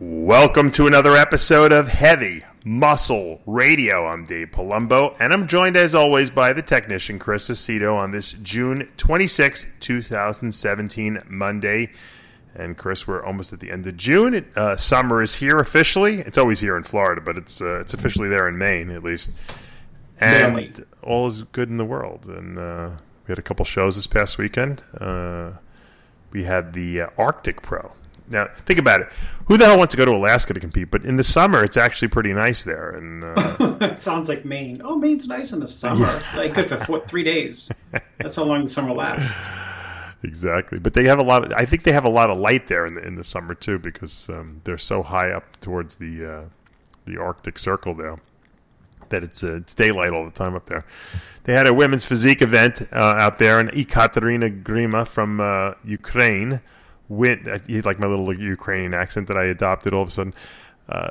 Welcome to another episode of Heavy Muscle Radio. I'm Dave Palumbo, and I'm joined as always by the technician Chris Aceto on this June 26, 2017 Monday. And Chris, we're almost at the end of June. Summer is here officially. It's always here in Florida, but it's officially there in Maine at least. And all is good in the world. And we had a couple shows this past weekend. We had the Arctic Pro. Now, think about it. Who the hell wants to go to Alaska to compete? But in the summer, it's actually pretty nice there. And That sounds like Maine. Oh, Maine's nice in the summer. Yeah. Like good for 3 days. That's how long the summer lasts. Exactly. But they have a lot of, I think they have a lot of light there in the summer too, because they're so high up towards the Arctic Circle there that it's daylight all the time up there. They had a women's physique event out there, and Ekaterina Grima from Ukraine you like my little Ukrainian accent that I adopted all of a sudden.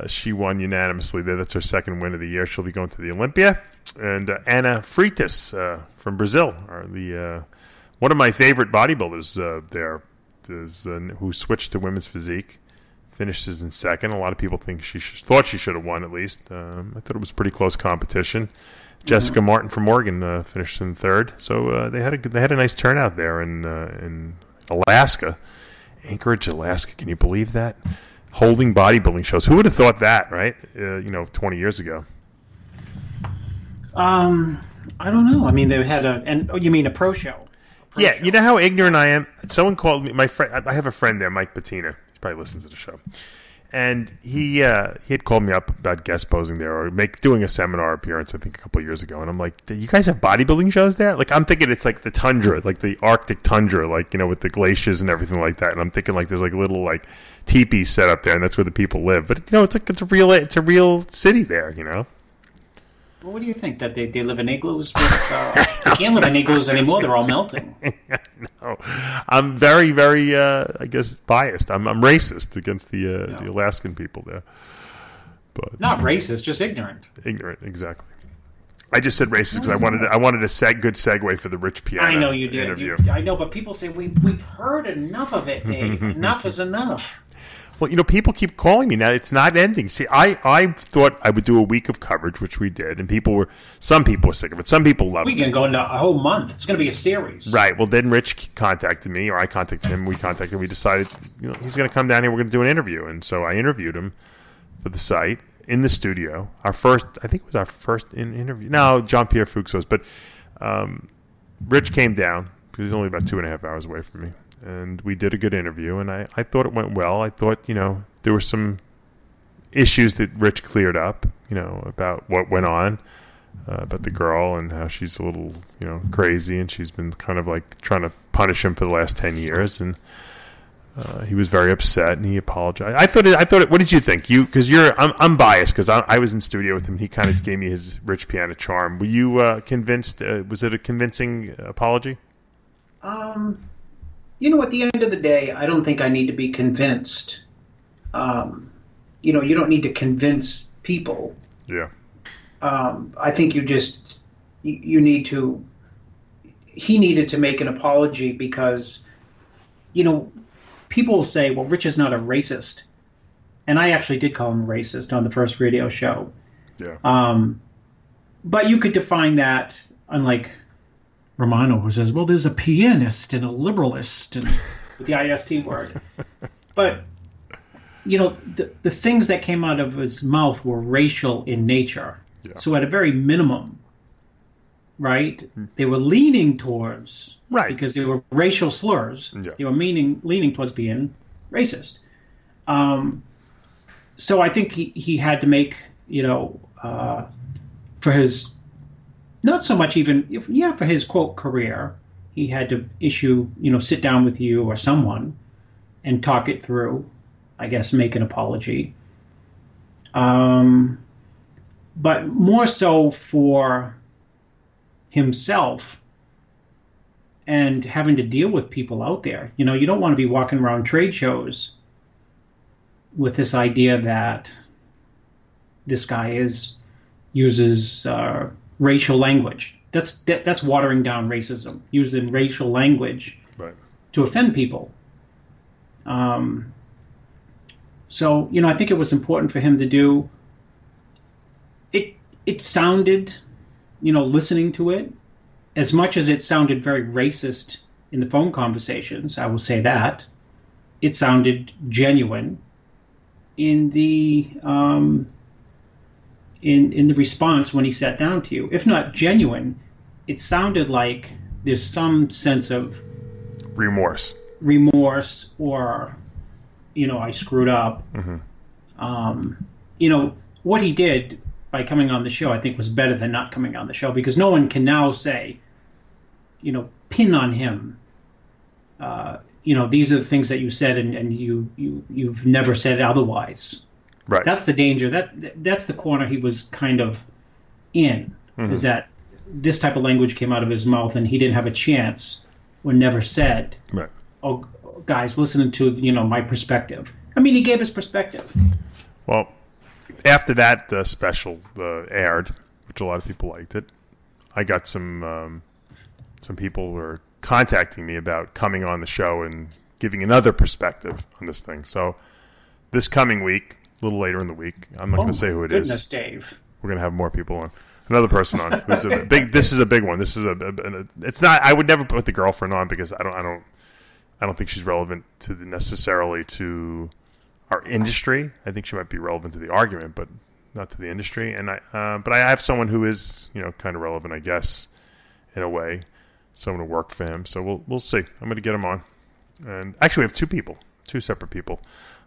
She won unanimously there. That's her second win of the year. She'll be going to the Olympia. And Ana Freitas from Brazil are one of my favorite bodybuilders there, who switched to women's physique. Finishes in second. A lot of people think thought she should have won at least. I thought it was pretty close competition. Jessica Martin from Oregon finished in third. So they had a nice turnout there in Alaska. Anchorage, Alaska. Can you believe that? Holding bodybuilding shows. Who would have thought that, right? 20 years ago. I don't know. I mean, they had you mean a pro show? Yeah, show. You know how ignorant I am? Someone called me, my friend, I have a friend there, Mike Bettina. He probably listens to the show. And he had called me up about guest posing there or doing a seminar appearance, I think, a couple of years ago. And I'm like, you guys have bodybuilding shows there? Like, I'm thinking it's like the tundra, like the Arctic tundra, like, with the glaciers and everything like that. And I'm thinking like there's like little like teepees set up there, and that's where the people live. But it's a real city there, Well, what do you think? That they live in igloos? They can't live in igloos anymore. They're all melting. No, I'm very, very, I guess, biased. I'm racist against the Alaskan people there. But not racist, just ignorant. Ignorant, exactly. I just said racist because I wanted a good segue for the Rich Piana. I know you did. Interview. I know, but people say we've heard enough of it, Dave. Enough is enough. Well, people keep calling me now. It's not ending. See, I thought I would do a week of coverage, which we did, and some people were sick of it. Some people loved it. We can go into a whole month. It's going to be a series. Right. Well, then Rich contacted me, or I contacted him. We decided, he's going to come down here. We're going to do an interview. And so I interviewed him for the site in the studio. I think it was our first interview. No, Jean-Pierre Fuchs was. But Rich came down because he's only about 2.5 hours away from me. And we did a good interview, and I thought it went well. I thought, there were some issues that Rich cleared up, about what went on, about the girl and how she's a little, crazy, and she's been kind of like trying to punish him for the last 10 years. And he was very upset, and he apologized. I thought it. What did you think? Because I'm biased because I was in studio with him. And he kind of gave me his Rich Piana charm. Were you convinced? Was it a convincing apology? At the end of the day, I don't think I need to be convinced. You don't need to convince people. Yeah. I think you need to. He needed to make an apology because, people say, well, Rich is not a racist. And I actually did call him a racist on the first radio show. Yeah. But you could define that unlike Romano, who says, well, there's a pianist and a liberalist, and the IST word. But, the things that came out of his mouth were racial in nature. Yeah. So at a very minimum, right, they were leaning towards, right, because they were racial slurs, yeah, they were leaning towards being racist. So I think he had to make, for his... Not so much even, for his, quote, career, he had to sit down with you or someone and talk it through, I guess, make an apology. But more so for himself and having to deal with people out there. You don't want to be walking around trade shows with this idea that this guy uses racial language. That's watering down racism, using racial language, right, to offend people. So, I think it was important for him to do. It sounded, listening to it, as much as it sounded very racist in the phone conversations, I will say that, it sounded genuine in the in the response when he sat down to you. If not genuine, it sounded like there's some sense of remorse or, I screwed up. What he did by coming on the show, I think, was better than not coming on the show, because no one can now say, pin on him. These are the things that you said, and you've never said otherwise. Right. That's the danger. That's the corner he was kind of in. Is that this type of language came out of his mouth, and he didn't have a chance, or never said, right. "Oh, guys, listen to my perspective." I mean, he gave his perspective. Well, after that special aired, which a lot of people liked it, I got some people were contacting me about coming on the show and giving another perspective on this thing. So this coming week, a little later in the week, I'm not going to say who it is. Goodness, Dave. We're going to have more people on. Another person on. Who's a big. This is a big one. This is it's not. I would never put the girlfriend on because I don't think she's relevant necessarily to our industry. I think she might be relevant to the argument, but not to the industry. And but I have someone who is kind of relevant, I guess, in a way. Someone to work for him. So we'll see. I'm going to get him on. And actually, we have two separate people,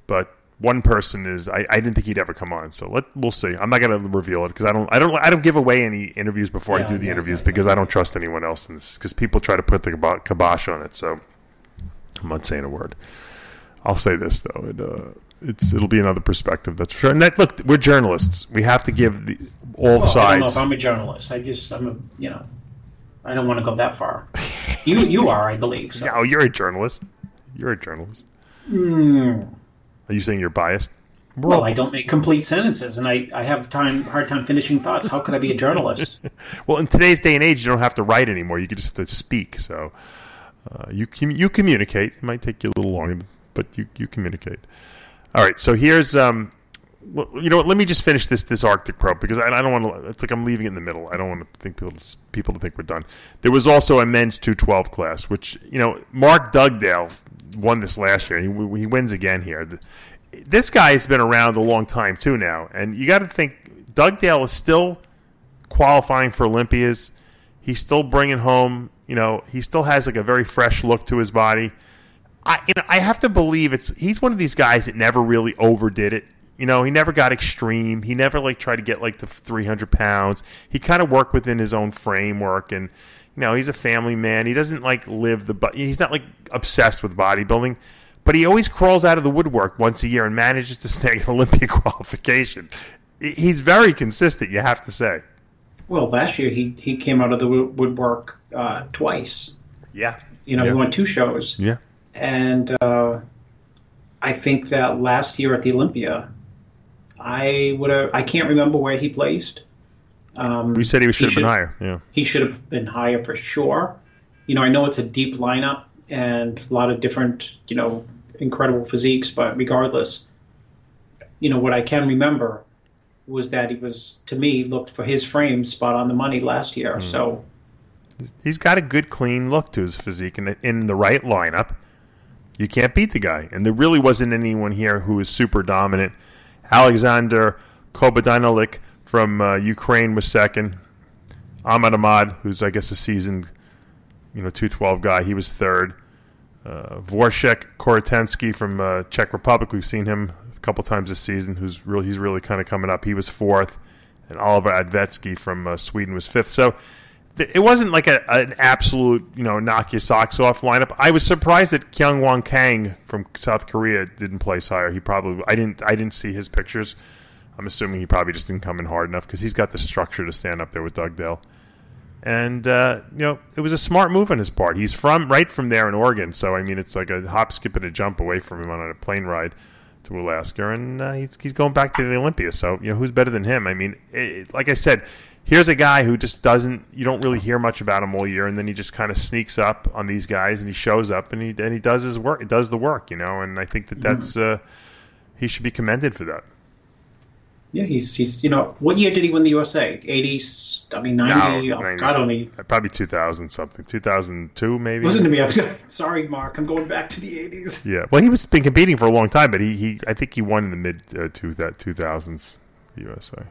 but one person is I didn't think he'd ever come on. So we'll see. I'm not going to reveal it because I don't give away any interviews before I do the interviews because I don't trust anyone else in this, because people try to put the kibosh on it. So I'm not saying a word. I'll say this though. It'll be another perspective, that's for sure. And look, we're journalists. We have to give all sides. I don't know if I'm a journalist. I don't want to go that far. You are, I believe. So. No, you're a journalist. You're a journalist. Are you saying you're biased? Well, I don't make complete sentences, and I have hard time finishing thoughts. How could I be a journalist? Well, in today's day and age, you don't have to write anymore. You just have to speak. So you communicate. It might take you a little longer, but you communicate. All right. So here's let me just finish this Arctic probe, because I don't want to. It's like I'm leaving it in the middle. I don't want to think people to think we're done. There was also a men's 212 class, which Mark Dugdale won this last year. He wins again here. This guy's been around a long time too now, and you got to think Dugdale is still qualifying for Olympias. He's still bringing home. He still has like a very fresh look to his body. I have to believe he's one of these guys that never really overdid it. He never got extreme. He never tried to get to 300 pounds. He kind of worked within his own framework, and he's a family man. He doesn't he's not obsessed with bodybuilding, but he always crawls out of the woodwork once a year and manages to snag an Olympic qualification. He's very consistent, you have to say. Well, last year he came out of the woodwork twice. Yeah. He won 2 shows. Yeah. And I think that last year at the Olympia, I can't remember where he placed. We said he should have been higher. Yeah, he should have been higher for sure. I know it's a deep lineup and a lot of different, incredible physiques, but regardless, what I can remember was that he was, to me, looked for his frame spot on the money last year. So he's got a good, clean look to his physique, and in the right lineup, you can't beat the guy. And there really wasn't anyone here who was super dominant. Alexander Kobydanylik from Ukraine was second. Ahmad, who's I guess a seasoned, 212 guy, he was third. Vorshek Korotensky from Czech Republic, we've seen him a couple times this season. He's really kind of coming up. He was fourth, and Oliver Advetsky from Sweden was fifth. So it wasn't like an absolute knock your socks off lineup. I was surprised that Kyung-Won Kang from South Korea didn't place higher. I didn't see his pictures. I'm assuming he probably just didn't come in hard enough because he's got the structure to stand up there with Dugdale. And, it was a smart move on his part. He's right from there in Oregon. So, it's like a hop, skip, and a jump away from him on a plane ride to Alaska. And he's going back to the Olympia. So, who's better than him? Like I said, here's a guy who just you don't really hear much about him all year. And then he just kind of sneaks up on these guys and he shows up and he does his work. He does the work, And I think that's... he should be commended for that. Yeah, he's what year did he win the USA? 80s? I mean, 90? No, oh, 90s. God only. Probably 2000 something. 2002 maybe. Listen to me. Sorry, Mark. I'm going back to the 80s. Yeah. Well, he was been competing for a long time, but I think he won in the mid 2000s USA.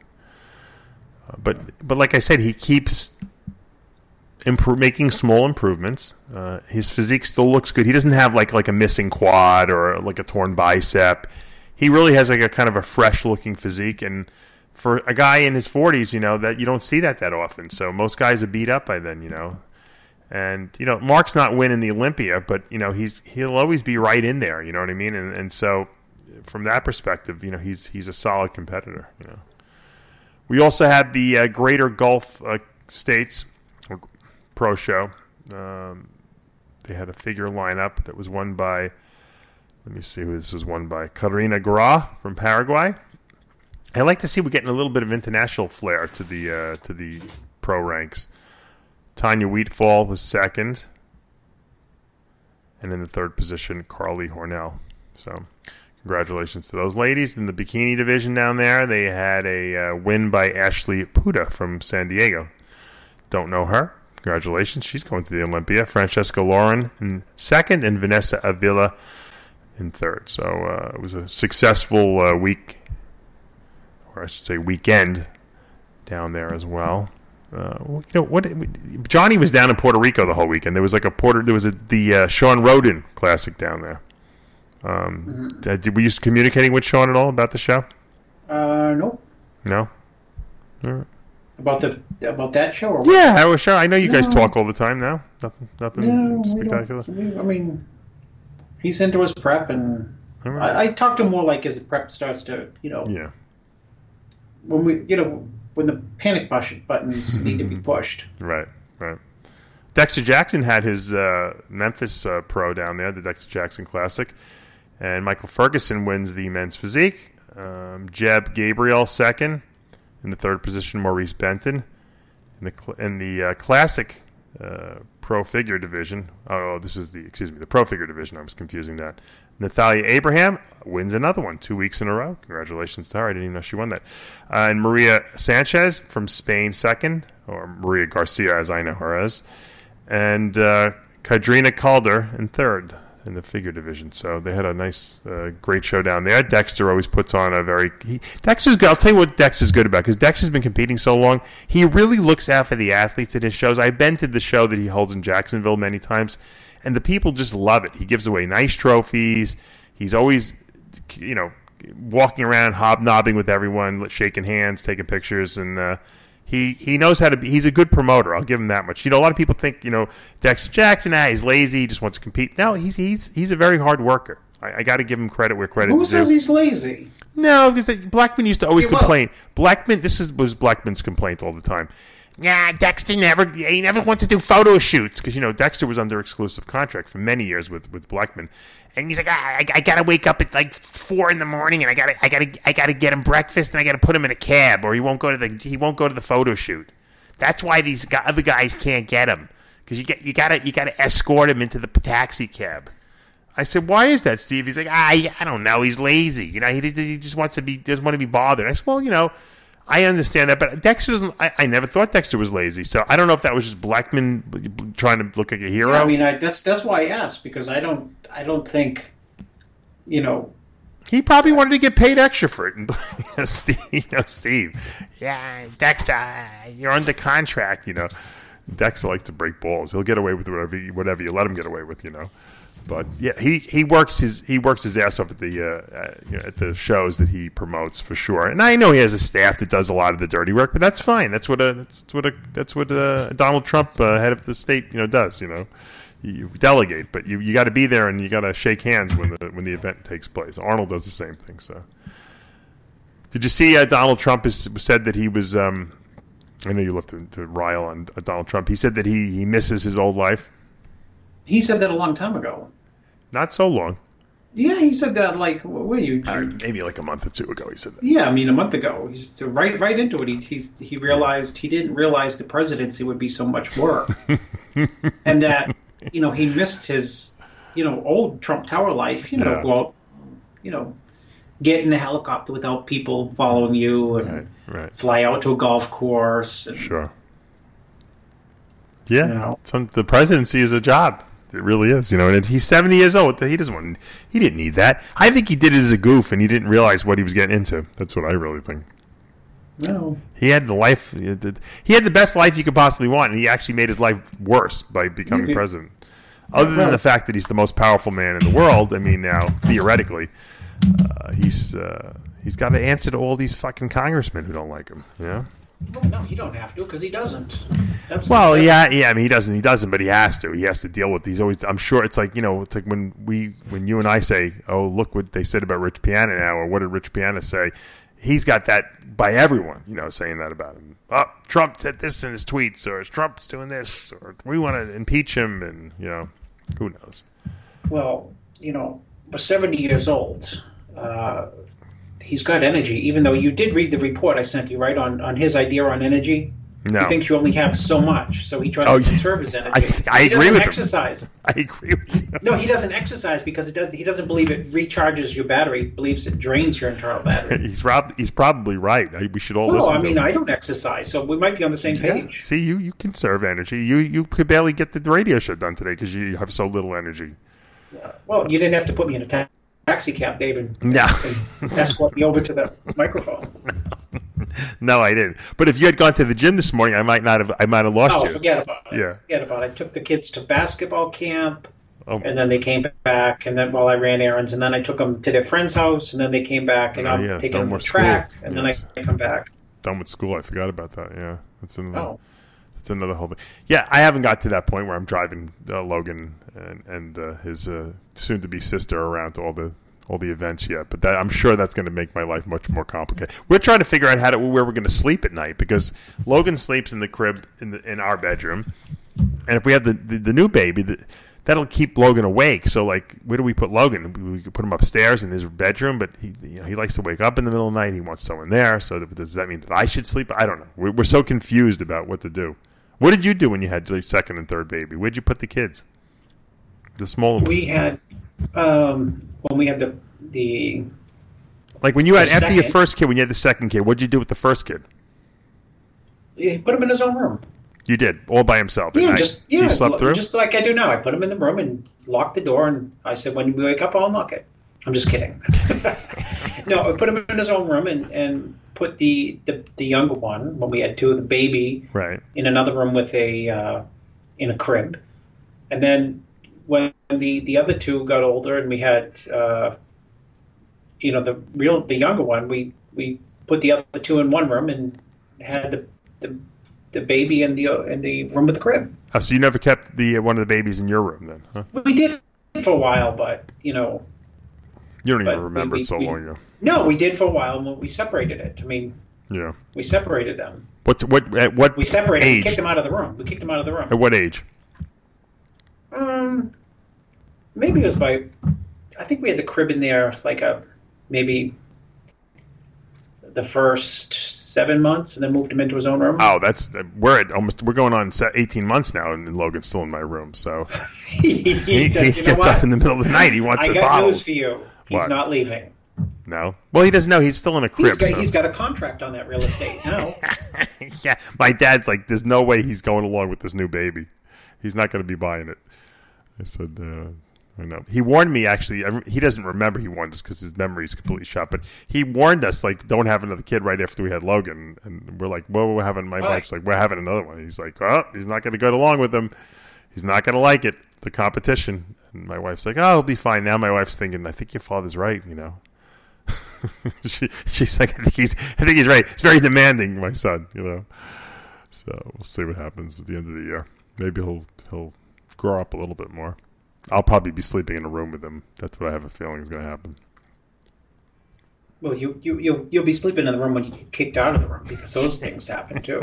But like I said, he keeps making small improvements. His physique still looks good. He doesn't have like a missing quad or like a torn bicep. He really has like a kind of a fresh looking physique, and for a guy in his 40s, that you don't see that often. So most guys are beat up by then, And Mark's not winning the Olympia, but he'll always be right in there. You know what I mean? And so from that perspective, he's a solid competitor. We also had the Greater Gulf States Pro Show. They had a figure lineup that was won by. Let me see who this was won by. Karina Gra from Paraguay. I like to see we're getting a little bit of international flair to the pro ranks. Tanya Wheatfall was second. And in the third position, Carly Hornell. So congratulations to those ladies. In the bikini division down there, they had a win by Ashley Puda from San Diego. Don't know her. Congratulations. She's going to the Olympia. Francesca Lauren in second and Vanessa Avila in third. So it was a successful week, or I should say weekend, down there as well. Johnny was down in Puerto Rico the whole weekend. There was the Sean Roden Classic down there. Were you communicating with Sean at all about the show? Nope. No. All right. About that show? Or what? Yeah, I was sure. I know you guys talk all the time now. Nothing spectacular. I mean, he's into his prep, and right. I talk to him more like as the prep starts to, Yeah. When the panic buttons need to be pushed. Right. Dexter Jackson had his Memphis Pro down there, the Dexter Jackson Classic, and Michael Ferguson wins the men's physique. Jeb Gabriel second. In the third position, Maurice Benton. In the classic pro figure division. This is the pro figure division. I was confusing that. Natalia Abraham wins another one 2 weeks in a row. Congratulations to her. I didn't even know she won that. And Maria Sanchez from Spain second, or Maria Garcia as I know her as. And Kadrina Calder in third in the figure division. So they had a nice, great show down there. Dexter always puts on Dexter's good. I'll tell you what Dexter's good about, because Dexter's been competing so long. He really looks out for the athletes at his shows. I've been to the show that he holds in Jacksonville many times, and the people just love it. He gives away nice trophies. He's always, walking around, hobnobbing with everyone, shaking hands, taking pictures, and He knows how to be. He's a good promoter. I'll give him that much. A lot of people think, Dexter Jackson, he's lazy. He just wants to compete. No, he's a very hard worker. I got to give him credit where credit's due. Who says he's lazy? No, because Blackman used to always complain. Blackman, was Blackman's complaint all the time. Yeah, Dexter never wants to do photo shoots, because Dexter was under exclusive contract for many years with Blackman, and he's like, I gotta wake up at like 4 a.m. and I gotta get him breakfast, and I gotta put him in a cab, or he won't go to the photo shoot. That's why these other guys can't get him, because you gotta escort him into the taxi cab. I said, why is that, Steve? He's like, I don't know, he's lazy. He just doesn't want to be bothered. I said, well, I understand that, but Dexter doesn't. I never thought Dexter was lazy, so I don't know if that was just Blackman trying to look like a hero. Yeah, I mean, that's why I asked, because I don't think, He probably wanted to get paid extra for it. Steve. Yeah, Dexter, you're under contract. Dexter likes to break balls. He'll get away with whatever you let him get away with. But yeah, he works his ass off at the shows that he promotes, for sure. And I know he has a staff that does a lot of the dirty work, but that's fine. That's what Donald Trump, head of the state, does. You delegate, but you got to be there, and you got to shake hands when the event takes place. Arnold does the same thing. So, did you see Donald Trump has said that he was? I know you love to rile on Donald Trump. He said that he misses his old life. He said that a long time ago. Not so long. Yeah, he said that like maybe like a month or two ago. He said that. Yeah, I mean a month ago. He's right into it. He realized he didn't realize the presidency would be so much work, and that he missed his old Trump Tower life. Well, get in the helicopter without people following you and fly out to a golf course. And, sure. Yeah, the presidency is a job. It really is, and he's 70 years old. He didn't need that. I think he did it as a goof, and he didn't realize what he was getting into. That's what I really think. No. He had the life. He had the best life you could possibly want, and he actually made his life worse by becoming president. Other than the fact that he's the most powerful man in the world, I mean, now theoretically, he's got to answer to all these fucking congressmen who don't like him. Yeah. Well, no, you don't have to because he doesn't. Yeah. I mean, he doesn't, but he has to. He has to deal with these. Always, I'm sure it's like it's like when you and I say, "Oh, look what they said about Rich Piana now," or "What did Rich Piana say?" He's got that by everyone, saying that about him. Oh, Trump said this in his tweets, or Trump's doing this, or we want to impeach him, and who knows? Well, for 70 years old. He's got energy, even though you did read the report I sent you, right, on his idea on energy. No. He thinks you only have so much, so he tries to conserve his energy. I agree with exercise. him. I agree with you. No, he doesn't exercise because he doesn't believe it recharges your battery. He believes it drains your internal battery. He's probably right. We should all listen to him. I don't exercise, so we might be on the same page. Yeah. See, you conserve energy. You could barely get the radio show done today because you have so little energy. Well, you didn't have to put me in a taxi cab, David. No. And escort me over to the microphone. No, I didn't. But if you had gone to the gym this morning, I might have lost you. Forget about it. Yeah. Forget about it. I took the kids to basketball camp, and then they came back, and then while I ran errands, and then I took them to their friend's house, and then they came back, and I'm taking them to track, and then I come back. Done with school. I forgot about that. Yeah. That's another whole thing. Yeah, I haven't got to that point where I'm driving Logan and his soon-to-be sister around to all the events yet. But I'm sure that's going to make my life much more complicated. We're trying to figure out where we're going to sleep at night because Logan sleeps in the crib in our bedroom, and if we have the new baby, that'll keep Logan awake. So, like, where do we put Logan? We could put him upstairs in his bedroom, but he likes to wake up in the middle of the night. He wants someone there. So, does that mean that I should sleep? I don't know. We're so confused about what to do. What did you do when you had your second and third baby? Where'd you put the kids? The smaller ones. We had when we had the like when you had after your first kid, when you had the second kid, what'd you do with the first kid? He put him in his own room. You did all by himself. You slept through, just like I do now. I put him in the room and locked the door, and I said, "When we wake up, I'll unlock it." I'm just kidding. No, I put him in his own room and put the younger one when we had two of the baby in another room with in a crib, and then when the other two got older and we had the younger one, we put the other two in one room and had the baby in the room with the crib. Oh, so you never kept one of the babies in your room then? Huh? We did for a while, but you don't even remember it so long ago. No, we did for a while, and we separated it. I mean, we separated them. At what we separated? Age? We kicked them out of the room. At what age? Maybe it was I think we had the crib in there maybe the first 7 months, and then moved him into his own room. Oh, we're going on 18 months now, and Logan's still in my room. So he gets up in the middle of the night. He wants a bottle. I got news for you. He's not leaving. No. Well, he doesn't know. He's still in a crib. He's got a contract on that real estate now. Yeah. My dad's like, there's no way he's going along with this new baby. He's not going to be buying it. I said, I know. He warned me, actually. He doesn't remember he warned us because his memory is completely shot. But he warned us, like, don't have another kid right after we had Logan. And we're like, well, we're having, my wife's like, we're having another one. He's like, oh, he's not going to go along with them. He's not going to like it, the competition. And my wife's like, oh, it'll be fine. Now my wife's thinking, I think your father's right, She's like, I think he's right. It's very demanding, my son, So we'll see what happens at the end of the year. Maybe he'll grow up a little bit more. I'll probably be sleeping in a room with him. That's what I have a feeling is going to happen. Well, you'll be sleeping in the room when you get kicked out of the room because those things happen too.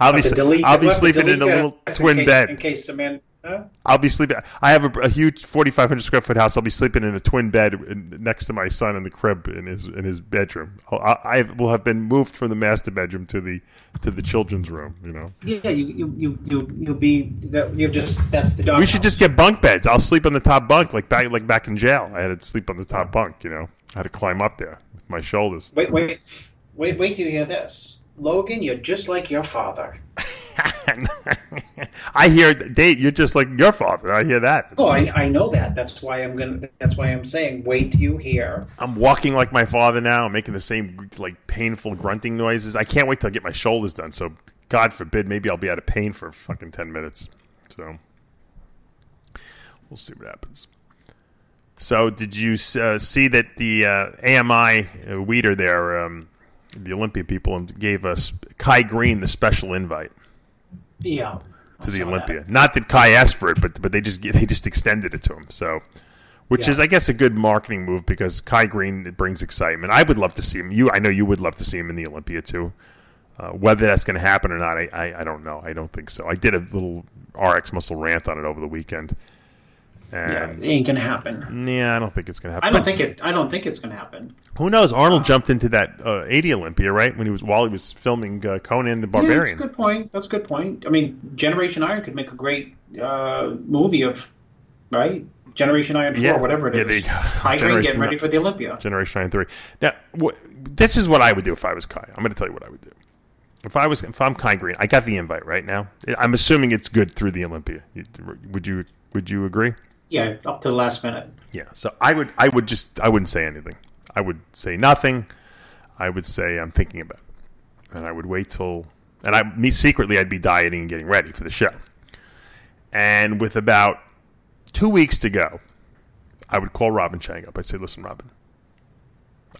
I'll be sleeping in a little twin bed in case Samantha. I'll be sleeping. I have a huge 4,500 square foot house. I'll be sleeping in a twin bed next to my son in the crib in his bedroom. I will have been moved from the master bedroom to the children's room. Yeah, you'll be. That's the dog. We should just get bunk beds. I'll sleep on the top bunk like back in jail. I had to sleep on the top bunk. I had to climb up there with my shoulders. Wait till you hear this. Logan, you're just like your father. I hear, Dave, you're just like your father. I hear that. Oh, I know that. That's why I'm saying wait till you hear. I'm walking like my father now. I'm making the same like painful grunting noises. I can't wait till I get my shoulders done. So God forbid, maybe I'll be out of pain for fucking 10 minutes. So we'll see what happens. So did you see that the AMI Weeder there, the Olympia people, gave us Kai Green the special invite? Yeah. To the Olympia. That. Not that Kai asked for it, but they just extended it to him. So, which is, I guess, a good marketing move because Kai Green, it brings excitement. I would love to see him. I know you would love to see him in the Olympia too. Whether that's going to happen or not, I don't know. I don't think so. I did a little RxMuscle rant on it over the weekend. And it ain't gonna happen. Yeah, I don't think it's gonna happen. I don't think it's gonna happen. Who knows? Arnold jumped into that 80 Olympia, right? While he was filming Conan the Barbarian. Yeah, that's a good point. I mean, Generation Iron could make a great movie of, right? Generation Iron 4, whatever it is. Kai Green getting ready for the Olympia. Generation Iron 3. Now, this is what I would do if I was Kai. I'm going to tell you what I would do. If I'm Kai Green, I got the invite right now. I'm assuming it's good through the Olympia. Would you agree? Yeah, up to the last minute. Yeah, so I wouldn't say anything. I would say nothing. I would say I'm thinking about it, and I would wait till. And secretly, I'd be dieting and getting ready for the show. And with about 2 weeks to go, I would call Robin Chang up. I'd say, "Listen, Robin,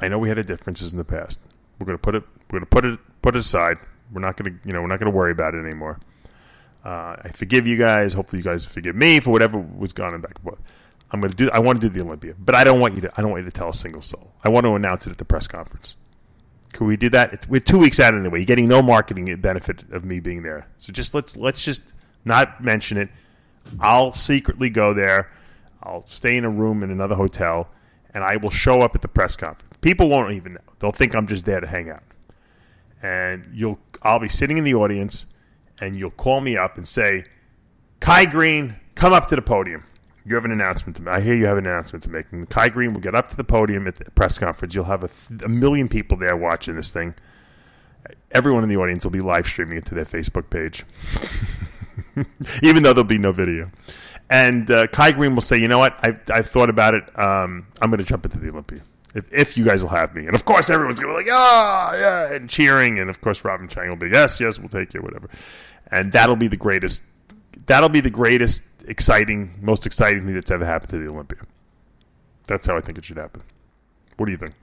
I know we had differences in the past. We're going to put it aside. We're not going to worry about it anymore. I forgive you guys. Hopefully, you guys forgive me for whatever was gone back and forth. I want to do the Olympia, but I don't want you to tell a single soul. I want to announce it at the press conference. Could we do that? We're 2 weeks out anyway. You're getting no marketing benefit of me being there. So just let's just not mention it. I'll secretly go there. I'll stay in a room in another hotel, and I will show up at the press conference. People won't even know. They'll think I'm just there to hang out. And I'll be sitting in the audience, and you'll call me up and say, Kai Green, come up to the podium. You have an announcement to make. I hear you have an announcement to make. And Kai Green will get up to the podium at the press conference. You'll have a million people there watching this thing. Everyone in the audience will be live streaming it to their Facebook page, even though there'll be no video. And Kai Green will say, you know what? I've thought about it. I'm going to jump into the Olympia. If you guys will have me. And, of course, everyone's going to be like, yeah, and cheering. And, of course, Robin Chang will be, yes, we'll take you, whatever. And that'll be the greatest most exciting thing that's ever happened to the Olympia. That's how I think it should happen. What do you think?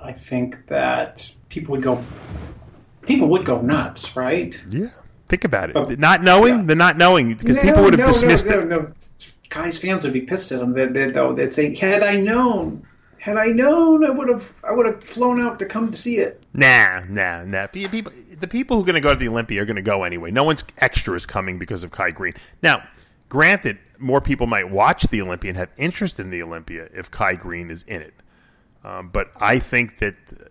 I think that people would go nuts, right? Yeah. Think about it. The not knowing, because people would have dismissed it. No. Guys, fans would be pissed at them. They'd say, had I known, I would have flown out to come to see it. Nah. The people who are going to go to the Olympia are going to go anyway. No one's extra is coming because of Kai Green. Now, granted, more people might watch the Olympia and have interest in the Olympia if Kai Green is in it. But I think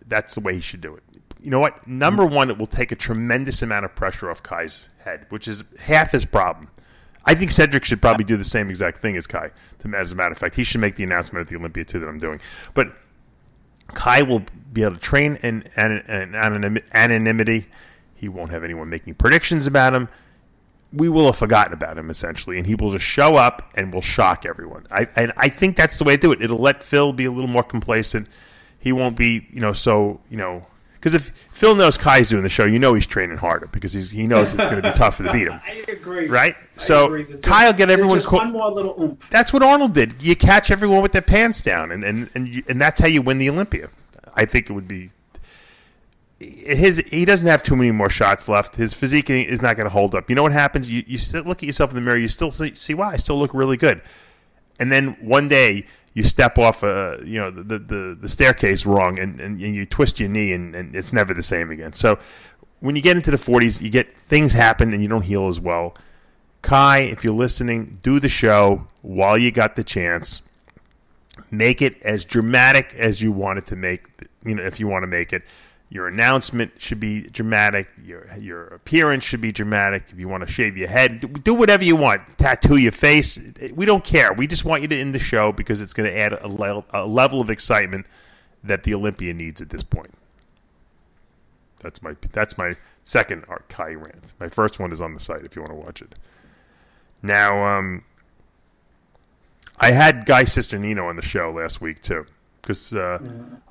that's the way he should do it. You know what? Number one, it will take a tremendous amount of pressure off Kai's head, which is half his problem. I think Cedric should probably do the same exact thing as Kai. As a matter of fact, he should make the announcement at the Olympia too that I'm doing. But Kai will be able to train in anonymity. He won't have anyone making predictions about him. We will have forgotten about him, essentially, and he will just show up and will shock everyone. I think that's the way to do it. It'll let Phil be a little more complacent. He won't be, because if Phil knows Kai's doing the show, he's training harder because he knows it's going to be tougher to beat him. I agree. Right? So Kai will get everyone. Just one more little oomph. That's what Arnold did. You catch everyone with their pants down, and that's how you win the Olympia. I think it would be. He doesn't have too many more shots left. His physique is not going to hold up. You know what happens? You still look at yourself in the mirror. You still see, wow, I still look really good. And then one day you step off, the staircase wrong, and you twist your knee, and it's never the same again. So when you get into the 40s, things happen, and you don't heal as well. Kai, if you're listening, do the show while you got the chance. Make it as dramatic as you want it to make. If you want to make it. Your announcement should be dramatic. Your appearance should be dramatic. If you want to shave your head, do whatever you want. Tattoo your face. We don't care. We just want you to end the show because it's going to add a level of excitement that the Olympia needs at this point. That's my second Kai rant. My first one is on the site if you want to watch it. Now, I had Guy Cisternino on the show last week too. Because a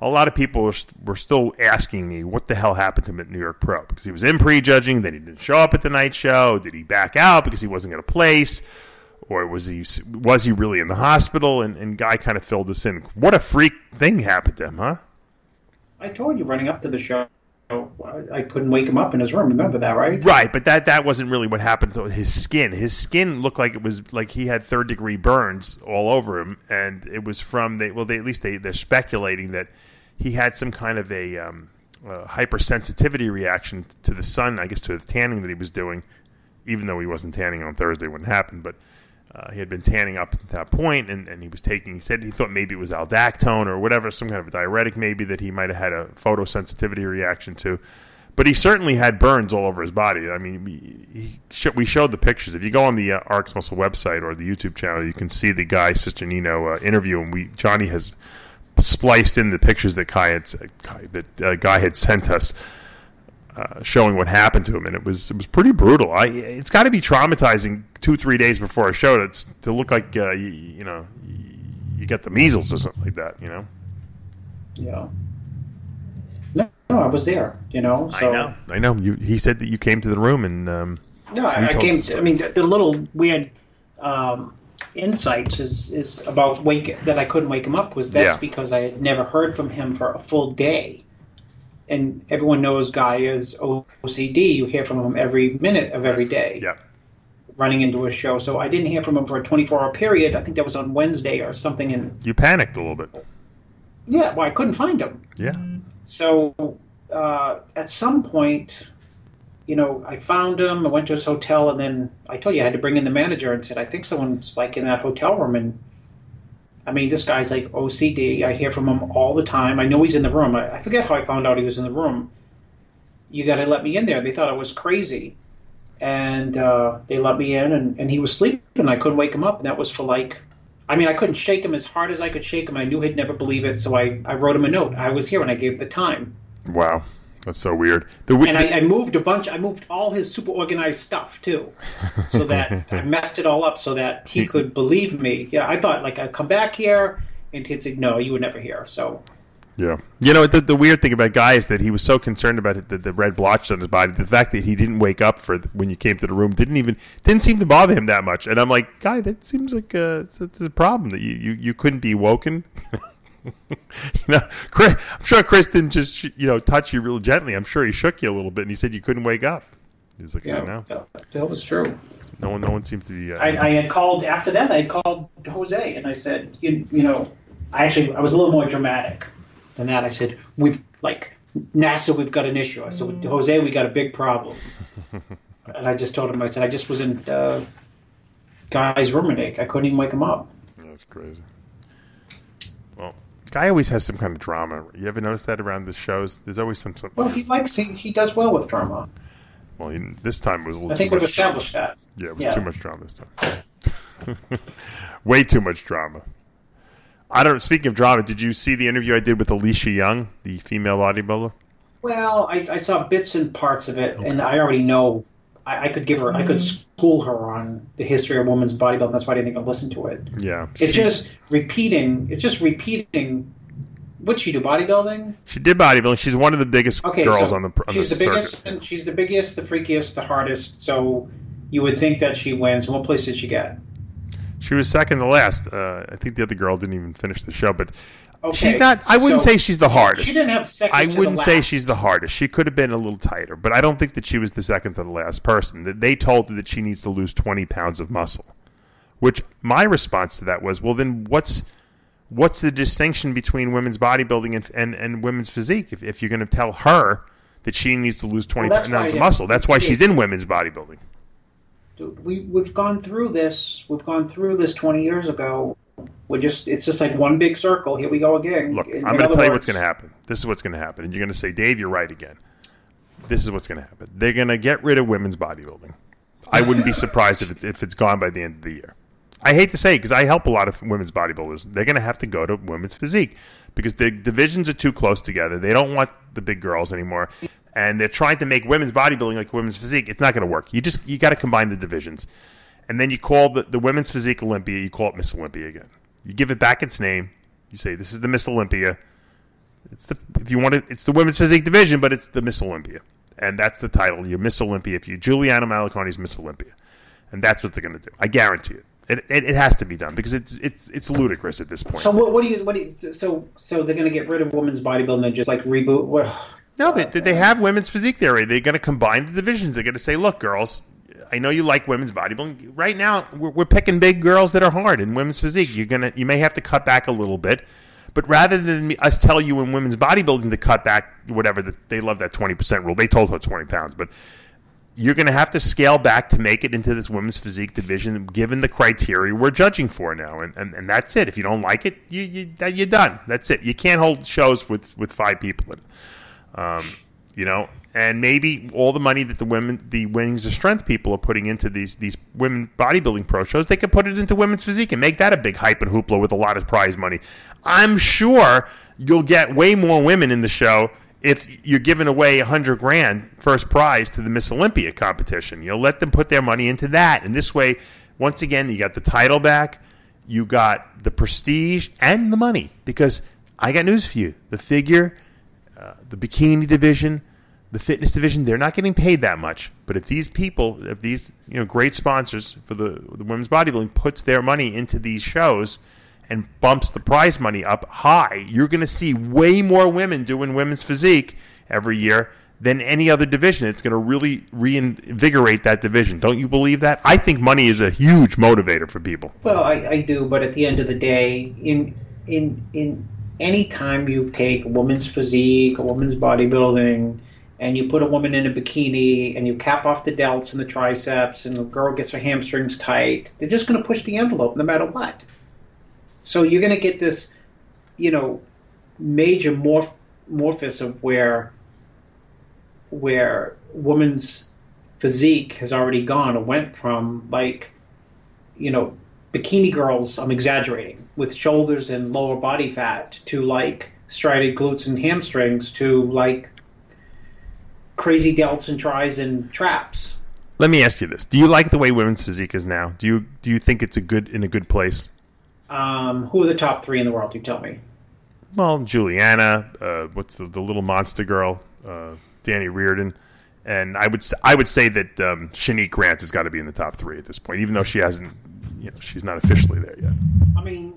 lot of people were still asking me what the hell happened to him at New York Pro. Because he was in prejudging, then he didn't show up at the night show. Did he back out because he wasn't going to place? Or was he really in the hospital? And Guy kind of filled this in. What a freak thing happened to him, huh? I told you running up to the show, I couldn't wake him up in his room. Remember that, right? Right, but that wasn't really what happened to his skin. His skin looked like it was like he had third-degree burns all over him, and it was from they're speculating that he had some kind of a hypersensitivity reaction to the sun, I guess to the tanning that he was doing, even though he wasn't tanning on Thursday when it happened, but he had been tanning up at that point, and he said he thought maybe it was aldactone or whatever, some kind of a diuretic maybe that he might have had a photosensitivity reaction to. But he certainly had burns all over his body. I mean, we showed the pictures. If you go on the RxMuscle website or the YouTube channel, you can see the Guy Cisternino interview, and Johnny has spliced in the pictures that Guy had sent us. Showing what happened to him, and it was pretty brutal. It's got to be traumatizing 2-3 days before a show to look like you get the measles or something like that. Yeah. No, I was there. So. I know. He said that you came to the room and. No, I came. I mean, the little weird insights is about that I couldn't wake him up because I had never heard from him for a full day. And everyone knows Guy is OCD. You hear from him every minute of every day. Yeah. Running into a show. So I didn't hear from him for a 24-hour period. I think that was on Wednesday or something. And you panicked a little bit. Yeah, well, I couldn't find him. Yeah. So at some point, I found him. I went to his hotel, and then I told you I had to bring in the manager and said, I think someone's in that hotel room. And I mean, this guy's like OCD. I hear from him all the time. I know he's in the room. I forget how I found out he was in the room. You got to let me in there. They thought I was crazy. And they let me in, and he was sleeping. I couldn't wake him up, and that was for I couldn't shake him as hard as I could shake him. I knew he'd never believe it, so I wrote him a note. I was here, and I gave the time. Wow. That's so weird. I moved a bunch. I moved all his super organized stuff too, so that I messed it all up so that he could believe me. Yeah, I thought I'd come back here, and he'd say, "No, you were never here." So. Yeah, the weird thing about Guy is that he was so concerned about the red blotches on his body. The fact that he didn't wake up when you came to the room didn't seem to bother him that much. And I'm like, Guy, that seems like it's a problem that you couldn't be woken. Chris, I'm sure Chris didn't just touch you real gently. I'm sure he shook you a little bit, and he said you couldn't wake up. He was like, yeah, no, that was true. No one seems to be. I had called after that. I had called Jose, and I said, I was a little more dramatic than that. I said, NASA, we've got an issue. I said, Jose, we got a big problem. And I just told him, I said, I just was in Guy's room and I couldn't even wake him up. That's crazy. Well, Guy always has some kind of drama. You ever notice that around the shows? There's always some. Well, he does well with drama. Well, this time it was a little. I think too much. we've established that. Yeah, it was too much drama this time. Way too much drama. Speaking of drama, did you see the interview I did with Alicia Young, the female bodybuilder? Well, I saw bits and parts of it, and I already know I could school her on the history of women's bodybuilding. That's why I didn't even listen to it. Yeah. It's just repeating. What'd she do, bodybuilding? She did bodybuilding. She's one of the biggest girls on the she's the circuit. biggest, and she's the biggest, the freakiest, the hardest. So you would think that she wins. What place did she get? She was second to last. I think the other girl didn't even finish the show, but okay, she's not. I wouldn't say she's the hardest. She didn't have second. I wouldn't say she's the hardest. She could have been a little tighter, but I don't think that she was the second to the last person. They told her that she needs to lose 20 pounds of muscle. Which my response to that was, well, then what's the distinction between women's bodybuilding and women's physique? If you're going to tell her that she needs to lose 20 pounds of muscle, that's why she's in women's bodybuilding. Dude, we've gone through this. We've gone through this 20 years ago It's just like one big circle. Here we go again. Look, I'm going to tell you what's going to happen. This is what's going to happen. And you're going to say, Dave, you're right again. This is what's going to happen. They're going to get rid of women's bodybuilding. I wouldn't be surprised if it's gone by the end of the year. I hate to say it because I help a lot of women's bodybuilders. They're going to have to go to women's physique because the divisions are too close together. They don't want the big girls anymore. And they're trying to make women's bodybuilding like women's physique. It's not going to work. You got to combine the divisions. And then you call the women's physique Olympia. You call it Miss Olympia again. You give it back its name. You say, this is the Miss Olympia. It's the women's physique division, but it's the Miss Olympia. And that's the title. You're Miss Olympia. If you Giuliano Malaconi's Miss Olympia. And that's what they're going to do. I guarantee it. It has to be done because it's ludicrous at this point. So what do you so they're going to get rid of women's bodybuilding and just like reboot? No, they have women's physique there. They're going to combine the divisions. They're going to say, look, girls, I know you like women's bodybuilding. Right now, we're picking big girls that are hard in women's physique. You may have to cut back a little bit, but rather than us tell you in women's bodybuilding to cut back whatever, they love that 20% rule. They told her 20 pounds, but you're going to have to scale back to make it into this women's physique division, given the criteria we're judging for now, and that's it. If you don't like it, you're done. That's it. You can't hold shows with 5 people in it. And maybe all the money that the Wings of Strength people are putting into these women bodybuilding pro shows, they could put it into women's physique and make that a big hype and hoopla with a lot of prize money. I'm sure you'll get way more women in the show if you're giving away $100,000 first prize to the Miss Olympia competition. Let them put their money into that. And this way, once again, you got the title back, you got the prestige and the money. Because I got news for you. The figure, the bikini division, the fitness division, they're not getting paid that much. But if these great sponsors for the women's bodybuilding puts their money into these shows and bumps the prize money up high, you're going to see way more women doing women's physique every year than any other division. It's going to really reinvigorate that division. Don't you believe that? I think money is a huge motivator for people. Well, I do, but at the end of the day, in any time you take women's physique or women's bodybuilding and you put a woman in a bikini and you cap off the delts and the triceps and the girl gets her hamstrings tight, they're just going to push the envelope no matter what. So you're going to get this, major morphous of where women's physique has already gone or went from bikini girls, I'm exaggerating, with shoulders and lower body fat to striated glutes and hamstrings to crazy delts and tries and traps. Let me ask you this: do you like the way women's physique is now? Do you think it's in a good place? Who are the top 3 in the world? You tell me. Well, Juliana, what's the little monster girl, Danny Reardon, and I would say that Shanique Grant has got to be in the top 3 at this point, even though she hasn't, she's not officially there yet. I mean,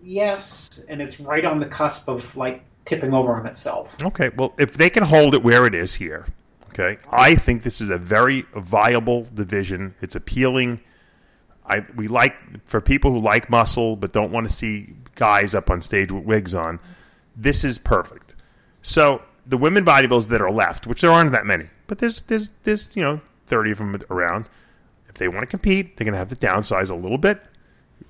yes, and it's right on the cusp of tipping over on itself. Okay, well, if they can hold it where it is here, okay, I think this is a very viable division. It's appealing. We like, for people who like muscle but don't want to see guys up on stage with wigs on, this is perfect. So the women bodybuilders that are left, which there aren't that many, but there's 30 of them around. If they want to compete, they're going to have to downsize a little bit,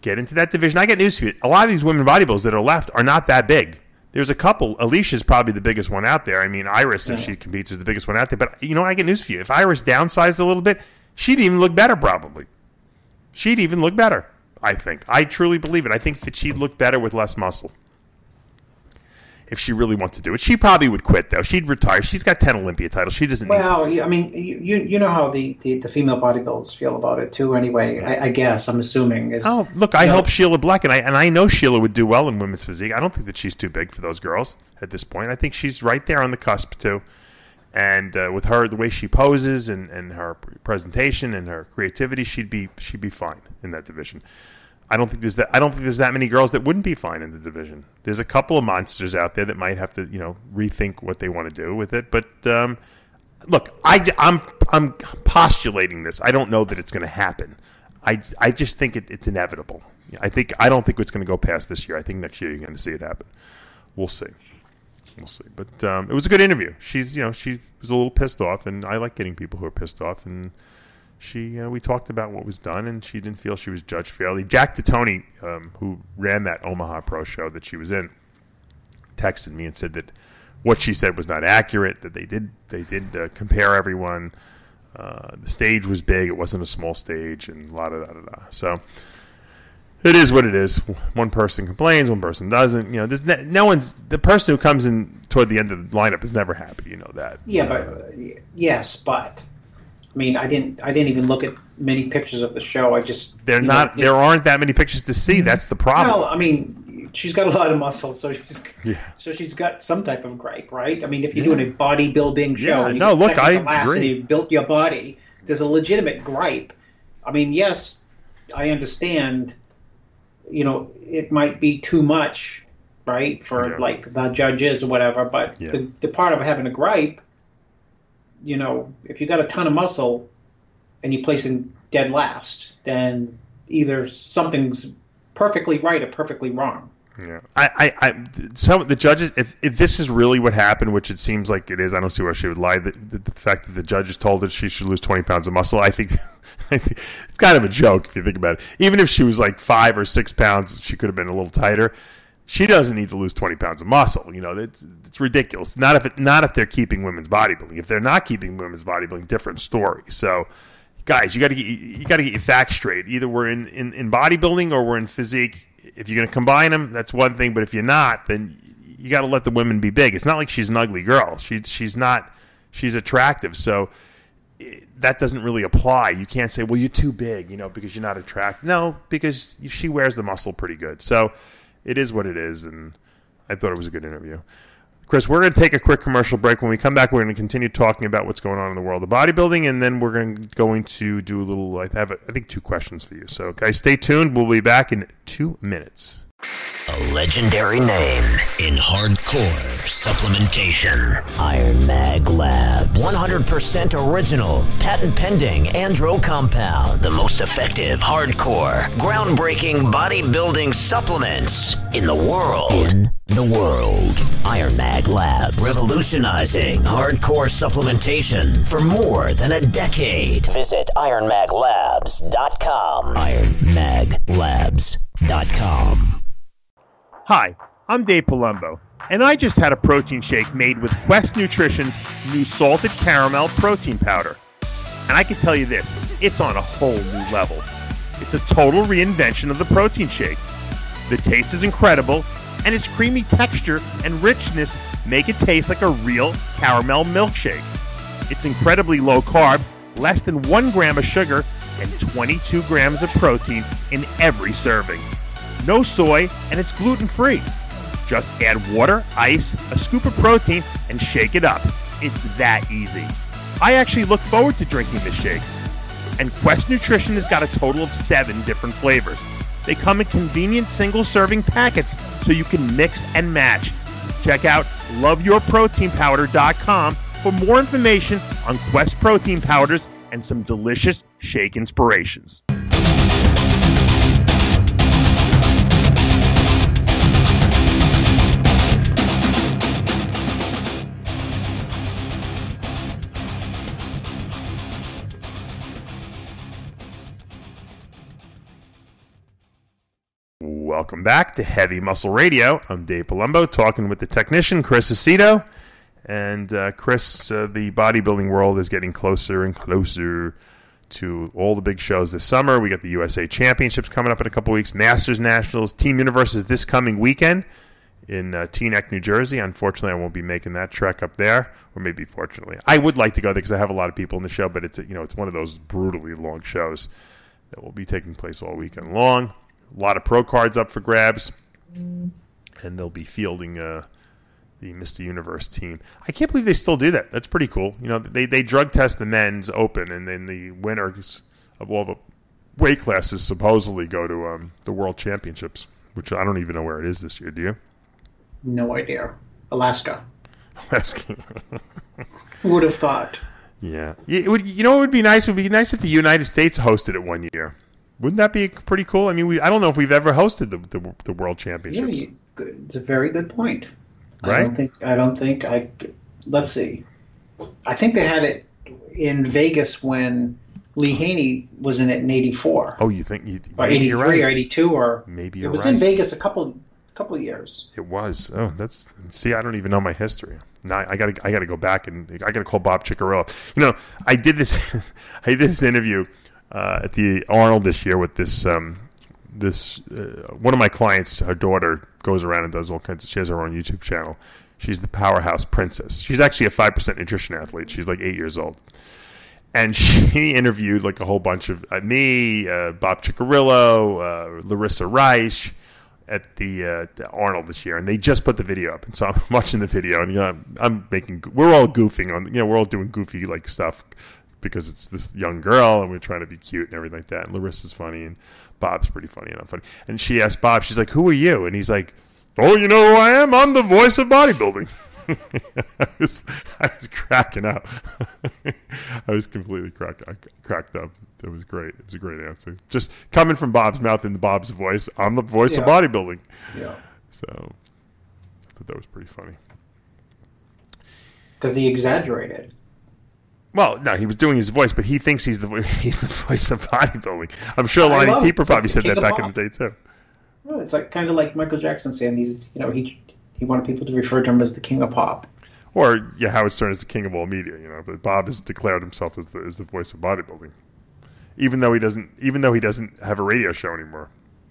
get into that division. I got news for you. A lot of these women bodybuilders that are left are not that big. There's a couple. Alicia's probably the biggest one out there. I mean, Iris, if she competes, is the biggest one out there. But I get news for you. If Iris downsized a little bit, she'd even look better probably. She'd even look better, I think. I truly believe it. I think that she'd look better with less muscle if she really wants to do it. She probably would quit, though. She'd retire. She's got 10 Olympia titles. She doesn't need to. I mean, you know how the female bodybuilders feel about it, too, anyway, I guess. I'm assuming. Look, I help Sheila Black, and I know Sheila would do well in women's physique. I don't think that she's too big for those girls at this point. I think she's right there on the cusp, too. And with her, the way she poses and her presentation and her creativity, she'd be fine in that division. I don't think there's that many girls that wouldn't be fine in the division. There's a couple of monsters out there that might have to rethink what they want to do with it. But look, I'm postulating this. I don't know that it's going to happen. I just think it's inevitable. I don't think it's going to go past this year. I think next year you're going to see it happen. We'll see. But it was a good interview. She was a little pissed off, and I like getting people who are pissed off. And we talked about what was done, and she didn't feel she was judged fairly. Jack DeToni, who ran that Omaha Pro show that she was in, texted me and said that what she said was not accurate, that they did compare everyone. The stage was big. It wasn't a small stage, and la-da-da-da-da. So it is what it is. One person complains, one person doesn't. There's no one's – the person who comes in toward the end of the lineup is never happy. You know that. Yeah, but I mean, I didn't even look at many pictures of the show. I just there aren't that many pictures to see. That's the problem. Well, I mean, she's got a lot of muscle, so she's got some type of gripe, right? I mean, if you're doing a bodybuilding show, and you get seconds to last and you built your body, there's a legitimate gripe. I mean, yes, I understand. It might be too much, right, for like the judges or whatever. But the part of having a gripe. If you got a ton of muscle and you place in dead last, then either something's perfectly right or perfectly wrong. Yeah, some of the judges, if this is really what happened, which it seems like it is, I don't see why she would lie. The fact that the judges told her she should lose 20 pounds of muscle, I think it's kind of a joke if you think about it. Even if she was like 5 or 6 pounds, she could have been a little tighter. She doesn't need to lose 20 pounds of muscle. It's ridiculous. Not if they're keeping women's bodybuilding. If they're not keeping women's bodybuilding, different story. So, guys, you got to get your facts straight. Either we're in bodybuilding or we're in physique. If you're going to combine them, that's one thing. But if you're not, then you got to let the women be big. It's not like she's an ugly girl. She's not. She's attractive. So that doesn't really apply. You can't say, well, you're too big, because you're not attractive. No, because she wears the muscle pretty good. So. It is what it is, and I thought it was a good interview. Chris, we're going to take a quick commercial break. When we come back, we're going to continue talking about what's going on in the world of bodybuilding, and then we're going to do a little – I think 2 questions for you. So, guys, stay tuned. We'll be back in 2 minutes. A legendary name in hardcore supplementation. Iron Mag Labs. 100% original, patent-pending andro compounds. The most effective, hardcore, groundbreaking bodybuilding supplements in the world. Iron Mag Labs. Revolutionizing hardcore supplementation for more than a decade. Visit ironmaglabs.com. ironmaglabs.com. Hi, I'm Dave Palumbo, and I just had a protein shake made with Quest Nutrition's new salted caramel protein powder. And I can tell you this, it's on a whole new level. It's a total reinvention of the protein shake. The taste is incredible, and its creamy texture and richness make it taste like a real caramel milkshake. It's incredibly low carb, less than 1 gram of sugar, and 22 grams of protein in every serving. No soy, and it's gluten-free. Just add water, ice, a scoop of protein, and shake it up. It's that easy. I actually look forward to drinking this shake. And Quest Nutrition has got a total of 7 different flavors. They come in convenient single-serving packets so you can mix and match. Check out loveyourproteinpowder.com for more information on Quest protein powders and some delicious shake inspirations. Welcome back to Heavy Muscle Radio. I'm Dave Palumbo, talking with the technician, Chris Aceto. And Chris, the bodybuilding world is getting closer and closer to all the big shows this summer. We got the USA Championships coming up in a couple weeks, Masters Nationals, Team Universe is this coming weekend in Teaneck, New Jersey. Unfortunately, I won't be making that trek up there, or maybe fortunately. I would like to go there because I have a lot of people in the show, but it's one of those brutally long shows that will be taking place all weekend long. A lot of pro cards up for grabs, and they'll be fielding the Mr. Universe team. I can't believe they still do that. That's pretty cool. They drug test the men's open, and then the winners of all the weight classes supposedly go to the World Championships, which I don't even know where it is this year. Do you? No idea. Alaska. Alaska. Who would have thought? Yeah. It would be nice? It would be nice if the United States hosted it one year. Wouldn't that be pretty cool? I mean, I don't know if we've ever hosted the World Championships. Yeah, it's a very good point. Right? Let's see. I think they had it in Vegas when Lee Haney was in it in '84. Oh, you think or '83 right. or '82 or maybe it was in Vegas a couple of years. It was. Oh, I don't even know my history. Now I gotta go back and I gotta call Bob Ciccarello. You know, I did this interview at the Arnold this year with this one of my clients. Her daughter goes around and does all kinds of. She has her own YouTube channel. She's the Powerhouse Princess. She's actually a 5% nutrition athlete. She's like 8 years old. And she interviewed like a whole bunch of me, Bob Ciccarello, Larissa Reich at the Arnold this year, and they just put the video up. And so I'm watching the video, and we're all goofing on, we're all doing goofy like stuff because it's this young girl, and we're trying to be cute and everything like that. And Larissa's funny, and Bob's pretty funny, and I'm funny. And she asked Bob, she's like, "Who are you?" And he's like, "Oh, you know who I am? I'm the voice of bodybuilding." I was cracking up. I was completely cracked up. It was great. It was a great answer. Just coming from Bob's mouth into Bob's voice, I'm the voice of bodybuilding. Yeah. So I thought that was pretty funny. Because he exaggerated. Well, no, he was doing his voice, but he thinks he's the voice of bodybuilding. I'm sure Lonnie Tieper probably said that back in the day too. Well, it's like kind of like Michael Jackson saying he wanted people to refer to him as the king of pop. Or Howard Stern is the king of all media, But Bob has declared himself as the voice of bodybuilding, even though he doesn't have a radio show anymore.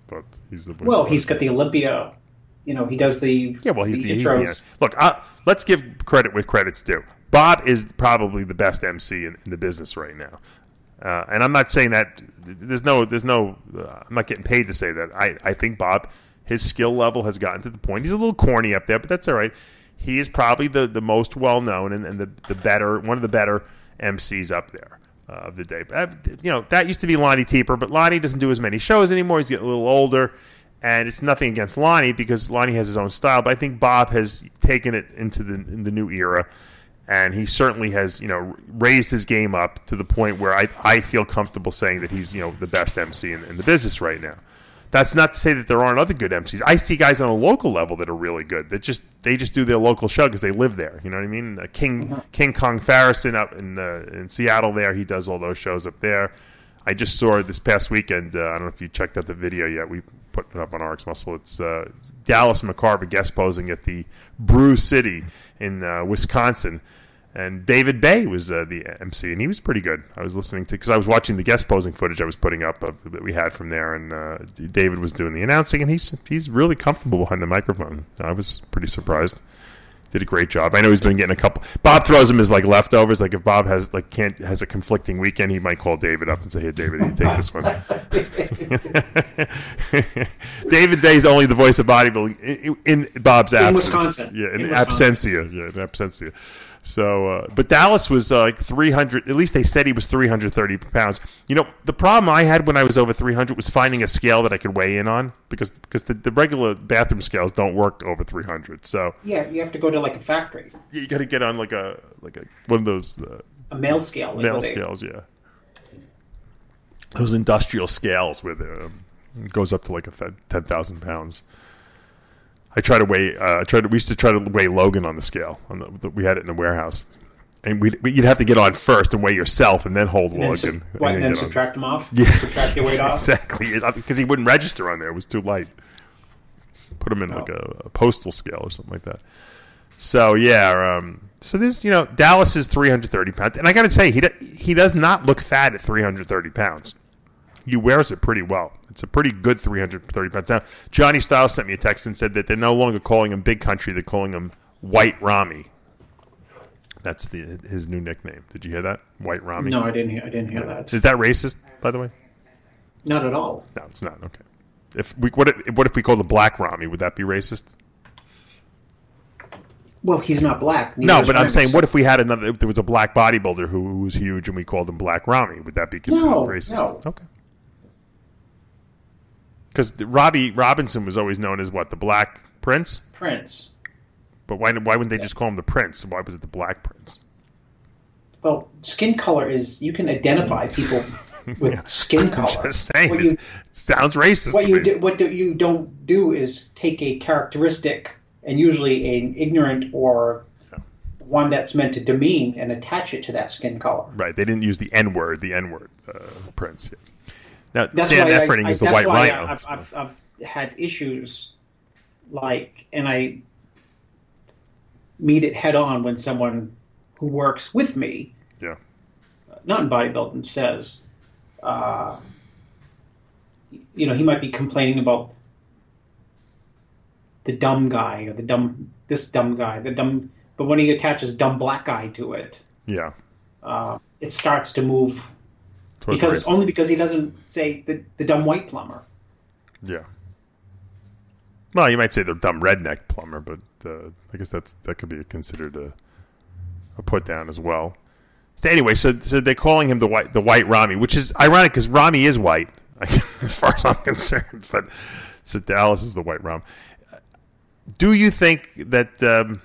But he's the voice. Well, he's got the Olympia. He does the he's the intros. Look, let's give credit where credit's due. Bob is probably the best MC in the business right now, and I'm not saying that. There's no. I'm not getting paid to say that. I think Bob, his skill level has gotten to the point. He's a little corny up there, but that's all right. He is probably the most well known and the better, one of the better MCs up there of the day. That used to be Lonnie Tieper, but Lonnie doesn't do as many shows anymore. He's getting a little older, and it's nothing against Lonnie because Lonnie has his own style. But I think Bob has taken it into the new era, and he certainly has raised his game up to the point where I feel comfortable saying that he's the best MC in the business right now. That's not to say that there aren't other good MCs. I see guys on a local level that are really good. They just do their local show because they live there. You know what I mean? King Kong Farrison up in Seattle there. He does all those shows up there. I just saw it this past weekend. I don't know if you checked out the video yet. We put it up on RxMuscle. It's Dallas McCarver guest posing at the Brew City in Wisconsin. And David Bay was the MC, and he was pretty good. I was listening to because I was watching the guest posing footage I was putting up that we had from there, and David was doing the announcing, and he's really comfortable behind the microphone. I was pretty surprised. Did a great job. I know he's been getting a couple. Bob throws him as like leftovers. Like if Bob has a conflicting weekend, he might call David up and say, "Hey, David, you take this one." David Bay's only the voice of bodybuilding in Bob's absence. In Wisconsin. Yeah, in absentia. Yeah, in absentia. So, but Dallas was like 300. At least they said he was 330 pounds. The problem I had when I was over 300 was finding a scale that I could weigh in on because the regular bathroom scales don't work over 300. So yeah, you have to go to like a factory. You got to get on like a one of those a male scale. Male scales, yeah. Those industrial scales where it goes up to like 10,000 pounds. We used to try to weigh Logan on the scale. We had it in the warehouse, and you'd have to get on first and weigh yourself, and then hold Logan. And then subtract him off. Yeah, subtract your weight off. Exactly, because he wouldn't register on there; it was too light. Put him in like a postal scale or something like that. So yeah, so this Dallas is 330 pounds, and I got to say he does not look fat at 330 pounds. He wears it pretty well. It's a pretty good 330 pounds. Now, Johnny Styles sent me a text and said that they're no longer calling him Big Country. They're calling him White Ramy. That's his new nickname. Did you hear that? White Ramy? No, I didn't hear that. Is that racist, by the way? Not at all. No, it's not. Okay. What if we called him Black Ramy? Would that be racist? Well, he's not black. No, but I'm saying, what if we had if there was a black bodybuilder who was huge and we called him Black Ramy? Would that be considered racist? No. Okay. Because Robbie Robinson was always known as what, the Black Prince? Prince. But why wouldn't they just call him the Prince? Why was it the Black Prince? Well, skin color is, you can identify people with skin color. I'm just saying, it sounds racist what to you me. What you don't do is take a characteristic and usually an ignorant or one that's meant to demean and attach it to that skin color. Right. They didn't use the N-word, Prince. Yeah. Now, That's Stan why Efferding is the white rhino. I've had issues, and I meet it head on when someone who works with me, not in bodybuilding, says, he might be complaining about the dumb guy or this dumb guy, but when he attaches dumb black guy to it, it starts to move. Because he doesn't say the dumb white plumber. Yeah. Well, you might say the dumb redneck plumber, but I guess that could be considered a put down as well. So anyway, so they're calling him the white Ramy, which is ironic because Ramy is white, as far as I'm concerned. But so Dallas is the white Ramy. Do you think that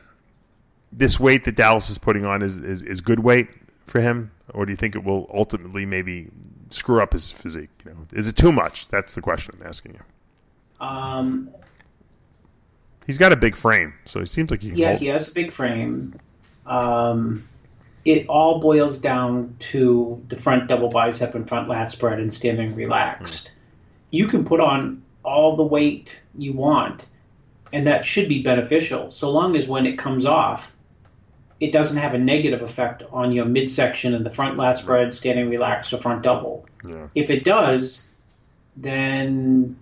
this weight that Dallas is putting on is good weight for him? Or do you think it will ultimately maybe screw up his physique? Is it too much? That's the question I'm asking you. He's got a big frame, so he seems like he can hold. He has a big frame. It all boils down to the front double bicep and front lat spread and standing relaxed. You can put on all the weight you want, and that should be beneficial, so long as when it comes off, it doesn't have a negative effect on your midsection and the front lat spread, standing relaxed, or front double. Yeah. If it does, then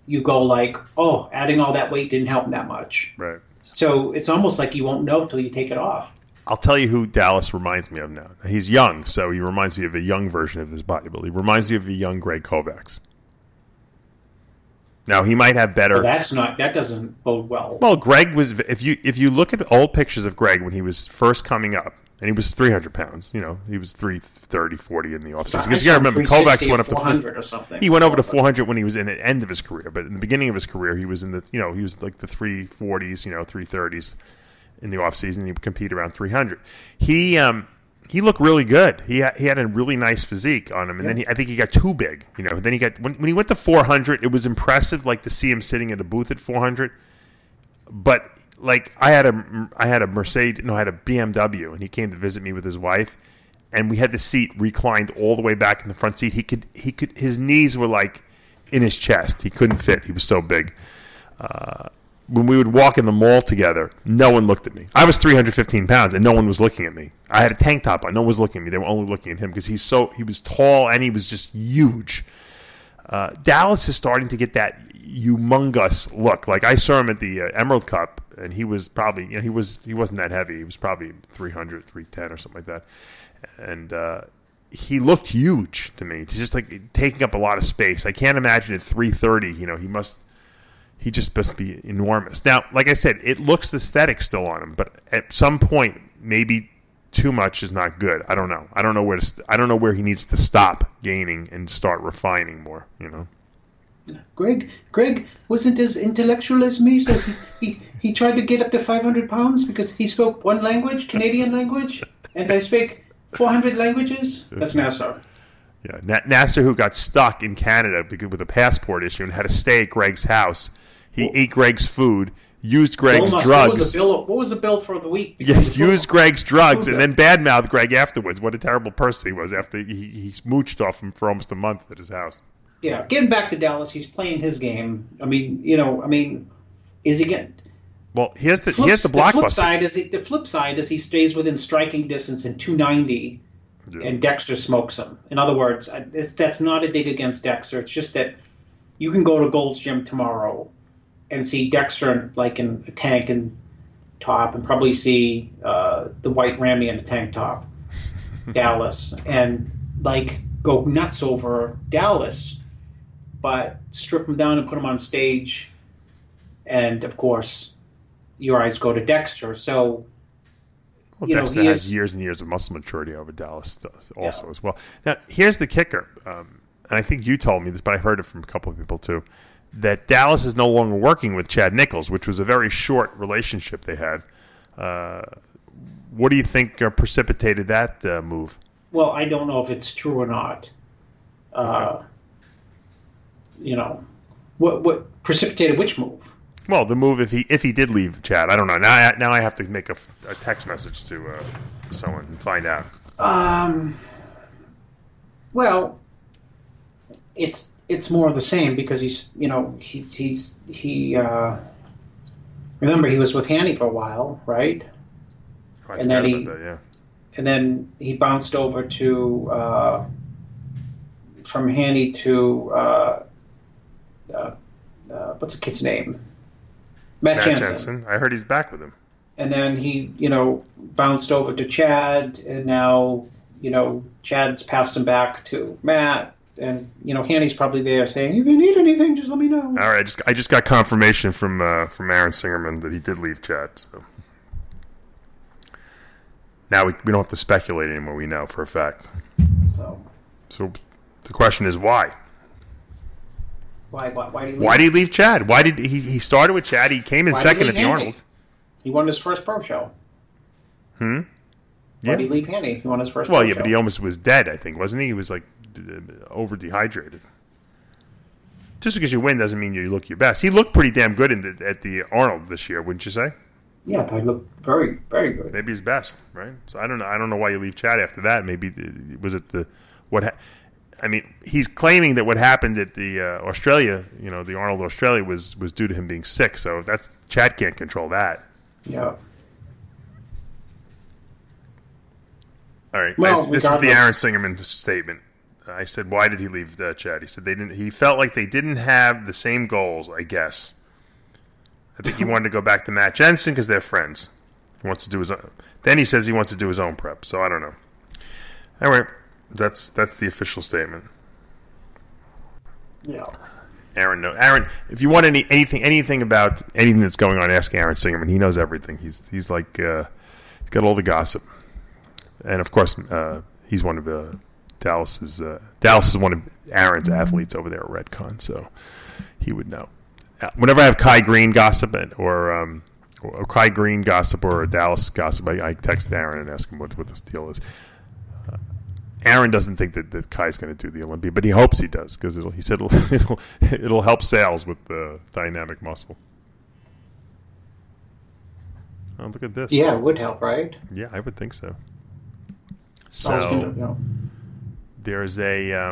you go like, oh, adding all that weight didn't help that much. Right. So it's almost like you won't know till you take it off. I'll tell you who Dallas reminds me of now. He's young, so he reminds me of a young version of this bodybuilder. He reminds me of a young Greg Kovacs. Now he might have better. Well, that doesn't bode well. Well, Greg was. If you look at old pictures of Greg when he was first coming up, and he was 300 pounds. He was 330, 40 in the offseason. Because you got to remember, Kovacs went up to 400 or something. He went over to 400 when he was in the end of his career, but in the beginning of his career, he was in the he was like the 340s, 330s in the offseason. He would compete around 300. He looked really good. He had a really nice physique on him, and then I think he got too big. Then he got when he went to 400, it was impressive, like to see him sitting at a booth at 400. But like I had a BMW, and he came to visit me with his wife, and we had the seat reclined all the way back in the front seat. He could his knees were like in his chest. He couldn't fit. He was so big. When we would walk in the mall together, no one looked at me. I was 315 pounds, and no one was looking at me. I had a tank top on. No one was looking at me. They were only looking at him because he was tall, and he was just huge. Dallas is starting to get that humongous look. Like I saw him at the Emerald Cup, and he was probably, he wasn't that heavy. He was probably 300, 310 or something like that. And he looked huge to me. He's just like taking up a lot of space. I can't imagine at 330, he just must be enormous. Now, like I said, it looks aesthetic still on him, but at some point, maybe too much is not good. I don't know. I don't know where he needs to stop gaining and start refining more. Greg wasn't as intellectual as me, so he tried to get up to 500 pounds because he spoke one language, Canadian language, and I speak 400 languages. That's Nasser. Yeah, Nasser, who got stuck in Canada with a passport issue and had to stay at Greg's house. He ate Greg's food, used Greg's drugs. What was the bill for the week? Used Greg's drugs, and then badmouthed Greg afterwards. What a terrible person he was after he smooched off him for almost a month at his house. Yeah, getting back to Dallas, he's playing his game. Is he getting... Well, here's the blockbuster. The flip side is he stays within striking distance in 290, and Dexter smokes him. In other words, that's not a dig against Dexter. It's just that you can go to Gold's Gym tomorrow and see Dexter in a tank and top, and probably see the white Ramy in a tank top, Dallas, and go nuts over Dallas, but strip him down and put him on stage, and of course your eyes go to Dexter. So Dexter has years and years of muscle maturity over Dallas also as well. Now here's the kicker, and I think you told me this, but I heard it from a couple of people too, that Dallas is no longer working with Chad Nichols, which was a very short relationship they had. What do you think precipitated that move? Well, I don't know if it's true or not. Okay. What precipitated which move? Well, the move if he did leave Chad, I don't know. Now I have to make a text message to someone and find out. Well, it's more of the same because remember he was with Hanny for a while, right? Oh, and then he bounced over to from Hanny to what's the kid's name? Matt Jensen. I heard he's back with him. And then he, bounced over to Chad, and now, Chad's passed him back to Matt, and Hanny's probably there saying, "If you need anything, just let me know." All right, I just got confirmation from Aaron Singerman that he did leave Chad. So now we don't have to speculate anymore. We know for a fact. So the question is why. Why did he leave? Why did he leave Chad? Why did he started with Chad? He came in second at the Arnold. He won his first pro show. Yeah. Why did he leave Hanny? He won his first. Well, pro yeah, show. but he almost was dead. I think wasn't he? He was like over dehydrated. Just because you win doesn't mean you look your best. He looked pretty damn good at the Arnold this year, wouldn't you say? Yeah, but he looked very, very good. Maybe his best, right? So I don't know. I don't know why you leave Chad after that. Maybe was it I mean, he's claiming that what happened at the Australia, the Arnold Australia, was due to him being sick. So that's Chad can't control that. Yeah. All right. Well, this is the Aaron Singerman statement. I said, why did he leave Chad? He said he felt like they didn't have the same goals, I guess. I think he wanted to go back to Matt Jensen because they're friends. He wants to do his own. Then he says he wants to do his own prep. So I don't know. Anyway, that's the official statement. Yeah. Aaron, if you want anything about anything that's going on, ask Aaron Singerman. He knows everything. He's like he's got all the gossip, and of course he's one of Dallas's. Dallas is one of Aaron's athletes over there at Redcon, so he would know. Whenever I have Kai Green gossip or Kai Green gossip or a Dallas gossip, I text Aaron and ask him what this deal is. Aaron doesn't think that Kai's going to do the Olympia, but he hopes he does because he said it'll help sales with the dynamic muscle. Oh, look at this. Yeah, it would help, right? Yeah, I would think so. So there's a I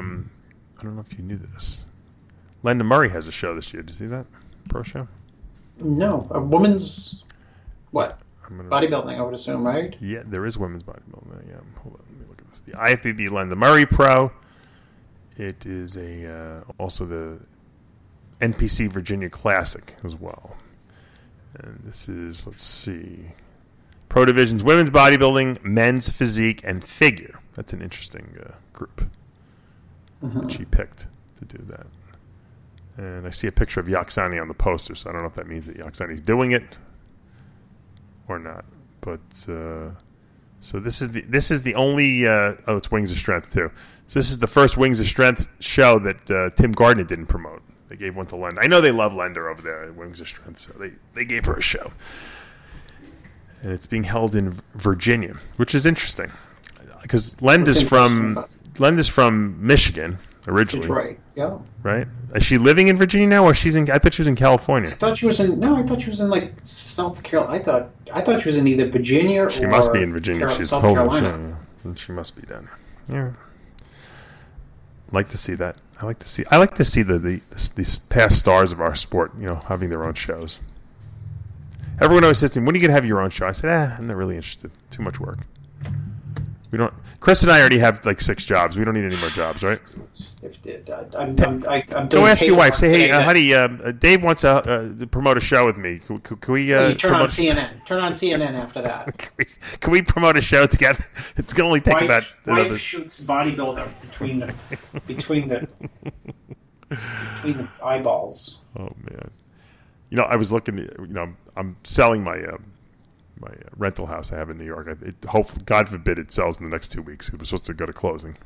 don't know if you knew this. Linda Murray has a show this year. Did you see that? Pro show? No, a woman's what? Bodybuilding, I would assume, right? Yeah, there is women's bodybuilding. Yeah, hold on, let me look at this. The IFBB Linda Murray Pro. It is also the NPC Virginia Classic as well. And this is, let's see, Pro Divisions, women's bodybuilding, men's physique, and figure. That's an interesting group that she picked to do that. And I see a picture of Yaksani on the poster, so I don't know if that means that Yaksani's doing it or not. But so this is the only it's Wings of Strength too. So this is the first Wings of Strength show that Tim Gardner didn't promote. They gave one to Lenda. I know they love Lenda over there at Wings of Strength, so they gave her a show. And it's being held in Virginia, which is interesting because Lenda's from Michigan originally. That's right. Yeah. Right? Is she living in Virginia now, or she's in? I thought she was in California. I thought she was in like South Carolina. I thought she was in either Virginia or she must be in Virginia. She's South home. Carolina. She must be down there. Yeah. I'd like to see that. I like to see these past stars of our sport, having their own shows. Everyone always says to me, "When are you gonna have your own show?" I said, I'm not really interested. Too much work. We don't. Chris and I already have like 6 jobs. We don't need any more jobs, right? I'm Go ask your wife. Say, hey, honey, Dave wants to promote a show with me. Can we turn on CNN? Turn on CNN after that. Can we promote a show together? It's going to only take about. Wife shoots bodybuilder between the eyeballs. Oh man, I was looking. I'm selling my rental house I have in New York. Hopefully, God forbid, it sells in the next 2 weeks. It was supposed to go to closing,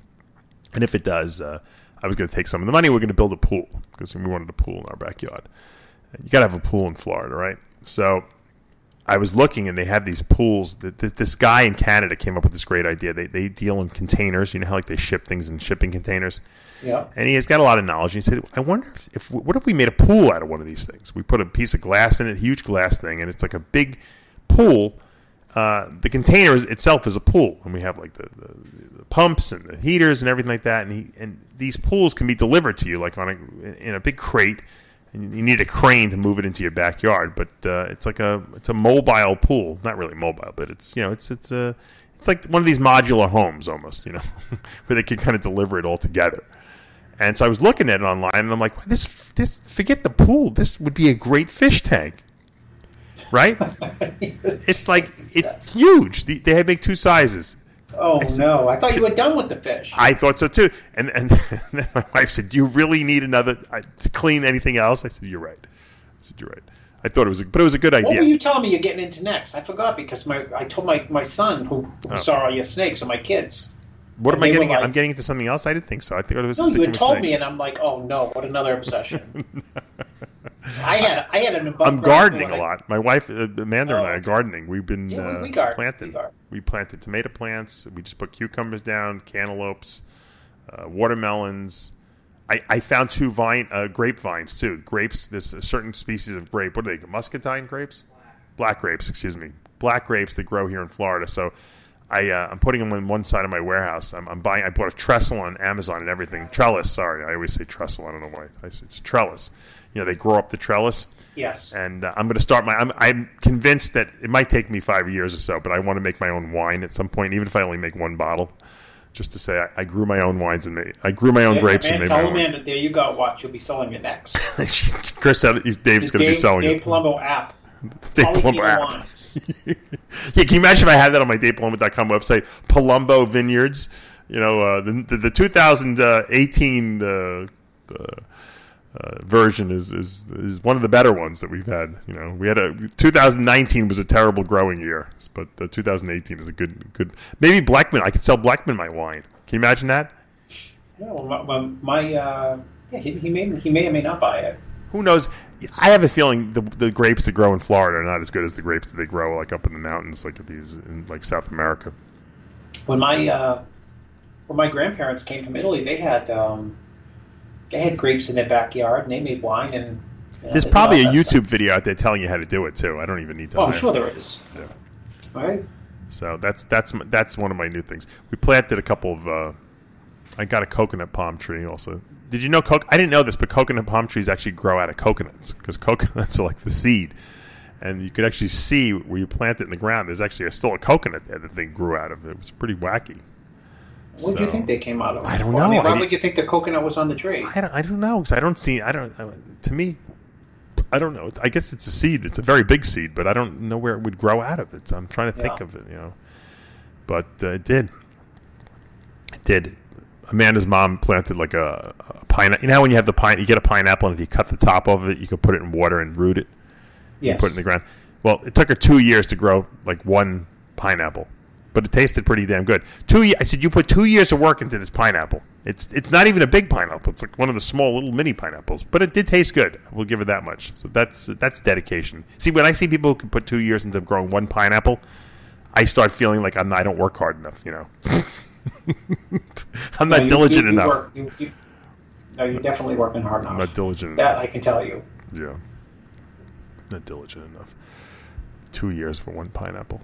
and if it does, I was going to take some of the money. We're going to build a pool because we wanted a pool in our backyard. And you got to have a pool in Florida, right? So I was looking, and they have these pools. This guy in Canada came up with this great idea. They deal in containers. You know how like they ship things in shipping containers? Yeah. And he has got a lot of knowledge. And he said, I wonder what if we made a pool out of one of these things? We put a piece of glass in it, huge glass thing, and it's like a big pool. The container itself is a pool, and we have like the pumps and the heaters and everything like that. And these pools can be delivered to you like in a big crate. And you need a crane to move it into your backyard, but it's a mobile pool. Not really mobile, but it's like one of these modular homes almost, where they can kind of deliver it all together. And so I was looking at it online, and I'm like, this forget the pool. This would be a great fish tank, right? It's huge. They make two sizes. Oh, no. I thought you were done with the fish. I thought so, too. And then my wife said, do you really need another to clean anything else? I said, you're right. I thought it was a good idea. What were you telling me you're getting into next? I forgot because I told my son who saw all your snakes, or my kids. What am I getting at? I'm getting into something else? I didn't think so. I think it was you had told snakes. me, and I'm like, oh, no, what another obsession. I had an above. I'm gardening a lot. My wife Amanda and I are gardening. We've been we planting. We planted tomato plants. We just put cucumbers down, cantaloupes, watermelons. I found two grapevines too. Grapes. There's a certain species of grape. What are they? Muscatine grapes? Black grapes. Excuse me. Black grapes that grow here in Florida. So I'm putting them on one side of my warehouse. I'm buying. I bought a trestle on Amazon and everything. Trellis. Sorry, I always say trestle. I don't know why. It's a trellis. They grow up the trellis. Yes. And I'm going to start I'm convinced that it might take me 5 years or so, but I want to make my own wine at some point, even if I only make one bottle, just to say I grew my own wines and I grew my own grapes and made my own. Amanda, there you go. Watch, you'll be selling it next. Chris said Dave's going to be selling Dave it. Palumbo app. Dave Palumbo app. Yeah, can you imagine if I had that on my DavePalumbo.com website? Palumbo Vineyards. The 2018 version is one of the better ones that we've had. We had 2019 was a terrible growing year, but 2018 is a good. Maybe Blackman. I could sell Blackman my wine. Can you imagine that? Yeah, well, he may or may not buy it. Who knows? I have a feeling the grapes that grow in Florida are not as good as the grapes that they grow like up in the mountains, like these in like South America. When my grandparents came from Italy, they had grapes in their backyard, and they made wine. And there's probably a YouTube video out there telling you how to do it too. I don't even need to. I'm sure there is. Yeah. Right. So that's one of my new things. We planted a couple of. I got a coconut palm tree also. Did you know I didn't know this, but coconut palm trees actually grow out of coconuts because coconuts are like the seed, and you could actually see where you plant it in the ground. There's actually still a coconut there that they grew out of. It was pretty wacky. What do you think they came out of? I don't know. Why would you think the coconut was on the tree? I don't know because to me, I don't know. I guess it's a seed. It's a very big seed, but I don't know where it would grow out of it. I'm trying to think of it, But it did. It did. Amanda's mom planted like a pineapple. You know how when you have you get a pineapple, and if you cut the top off of it, you can put it in water and root it. Yes. You put it in the ground. Well, it took her 2 years to grow like one pineapple, but it tasted pretty damn good. I said, you put 2 years of work into this pineapple. It's not even a big pineapple. It's like one of the small little mini pineapples, but it did taste good. We'll give it that much. So that's dedication. See, when I see people who can put 2 years into growing one pineapple, I start feeling like I don't work hard enough. I'm not diligent enough. No, you're definitely working hard enough. I'm not diligent enough. That I can tell you. Yeah. Not diligent enough. 2 years for one pineapple.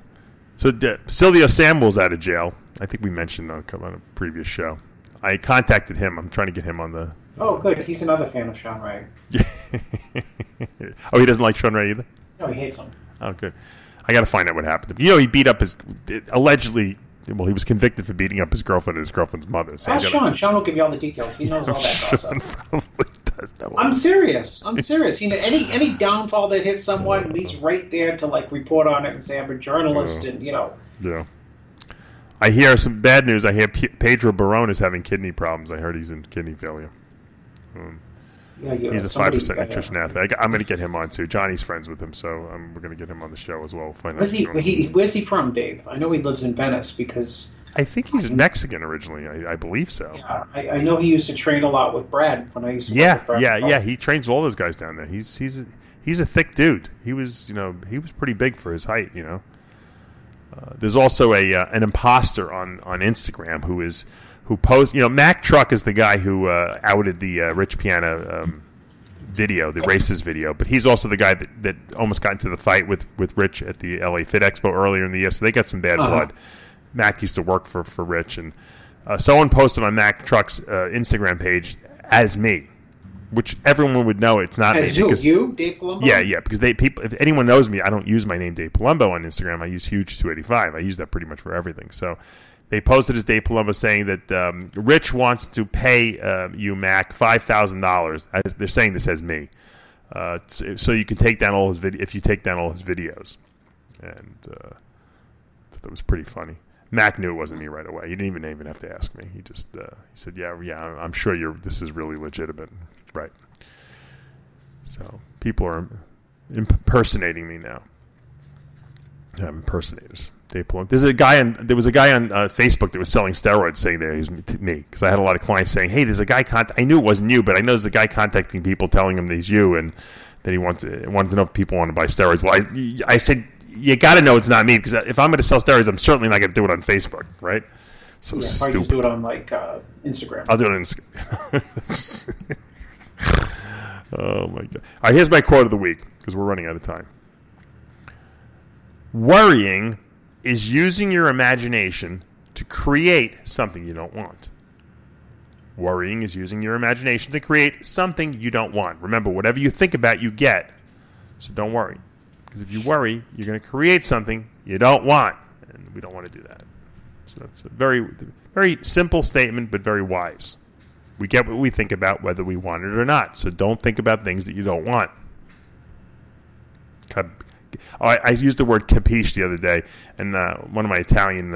So Silvio Samuel's out of jail. I think we mentioned on a previous show. I contacted him. I'm trying to get him on the... Oh, good. He's another fan of Sean Ray. Oh, he doesn't like Sean Ray either? No, he hates him. Oh, good. I got to find out what happened to him. He beat up allegedly... Well, he was convicted for beating up his girlfriend and his girlfriend's mother. So ask Sean. Sean will give you all the details. He knows all that gossip. Probably does know. I'm serious. Any downfall that hits someone, he's right there to report on it and say I'm a journalist and Yeah. I hear some bad news. I hear Pedro Barone is having kidney problems. I heard he's in kidney failure. He's a 5% nutrition athlete. I'm going to get him on too. Johnny's friends with him, so we're going to get him on the show as well. Where's he from, Dave? I know he lives in Venice because I think he's Mexican originally. I believe so. Yeah, I know he used to train a lot with Brad when I used to. Work with Brad. Yeah. He trains all those guys down there. He's He's a thick dude. He was pretty big for his height. There's also an imposter on Instagram who posts. Mac Truck is the guy who outed the Rich Piana video, the races video, but he's also the guy that almost got into the fight with Rich at the LA Fit Expo earlier in the year. So they got some bad blood. Mac used to work for Rich, and someone posted on Mac Truck's Instagram page as me, which everyone would know it's not as me. As you, Dave Palumbo? Yeah, because if anyone knows me, I don't use my name Dave Palumbo on Instagram. I use Huge 285. I use that pretty much for everything. So they posted as Dave Palumbo saying that Rich wants to pay you, Mac, $5,000. They're saying this as me, so you can take down all his if you take down all his videos, and that was pretty funny. Mac knew it wasn't me right away. He didn't even have to ask me. He just he said, "Yeah, I'm sure this is really legitimate." Right. So people are impersonating me now. Impersonators. There was a guy on Facebook that was selling steroids, saying that he was me, because I had a lot of clients saying, "Hey, there's a guy I knew it wasn't you, but I know there's a guy contacting people telling him that he's you, and that he wanted to know if people want to buy steroids." Well, I said, you got to know it's not me, because if I'm going to sell steroids, I'm certainly not going to do it on Facebook, right? So stupid. Just do it on Instagram. I'll do it on Instagram. Oh my God! All right, here's my quote of the week, because we're running out of time. Worrying is using your imagination to create something you don't want. Worrying is using your imagination to create something you don't want. Remember, whatever you think about, you get. So don't worry. Because if you worry, you're going to create something you don't want. And we don't want to do that. So that's a very, very simple statement, but very wise. We get what we think about, whether we want it or not. So don't think about things that you don't want. I used the word capiche the other day, and one of my Italian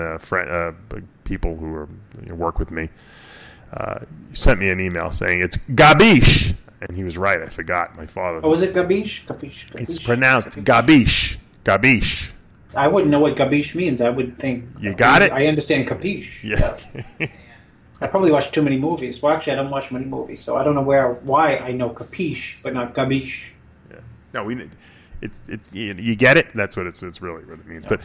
people who work with me sent me an email saying it's gabiche, and he was right. I forgot. My father. Oh, was it gabiche? Gabiche. It's pronounced gabiche. Gabiche. I wouldn't know what gabiche means. I would think you got it. I understand capiche. Yeah. I probably watched too many movies. Well, actually, I don't watch many movies, so I don't know why I know capiche but not gabiche. Yeah. No, it's you get it. That's what it's really what it means. Yeah.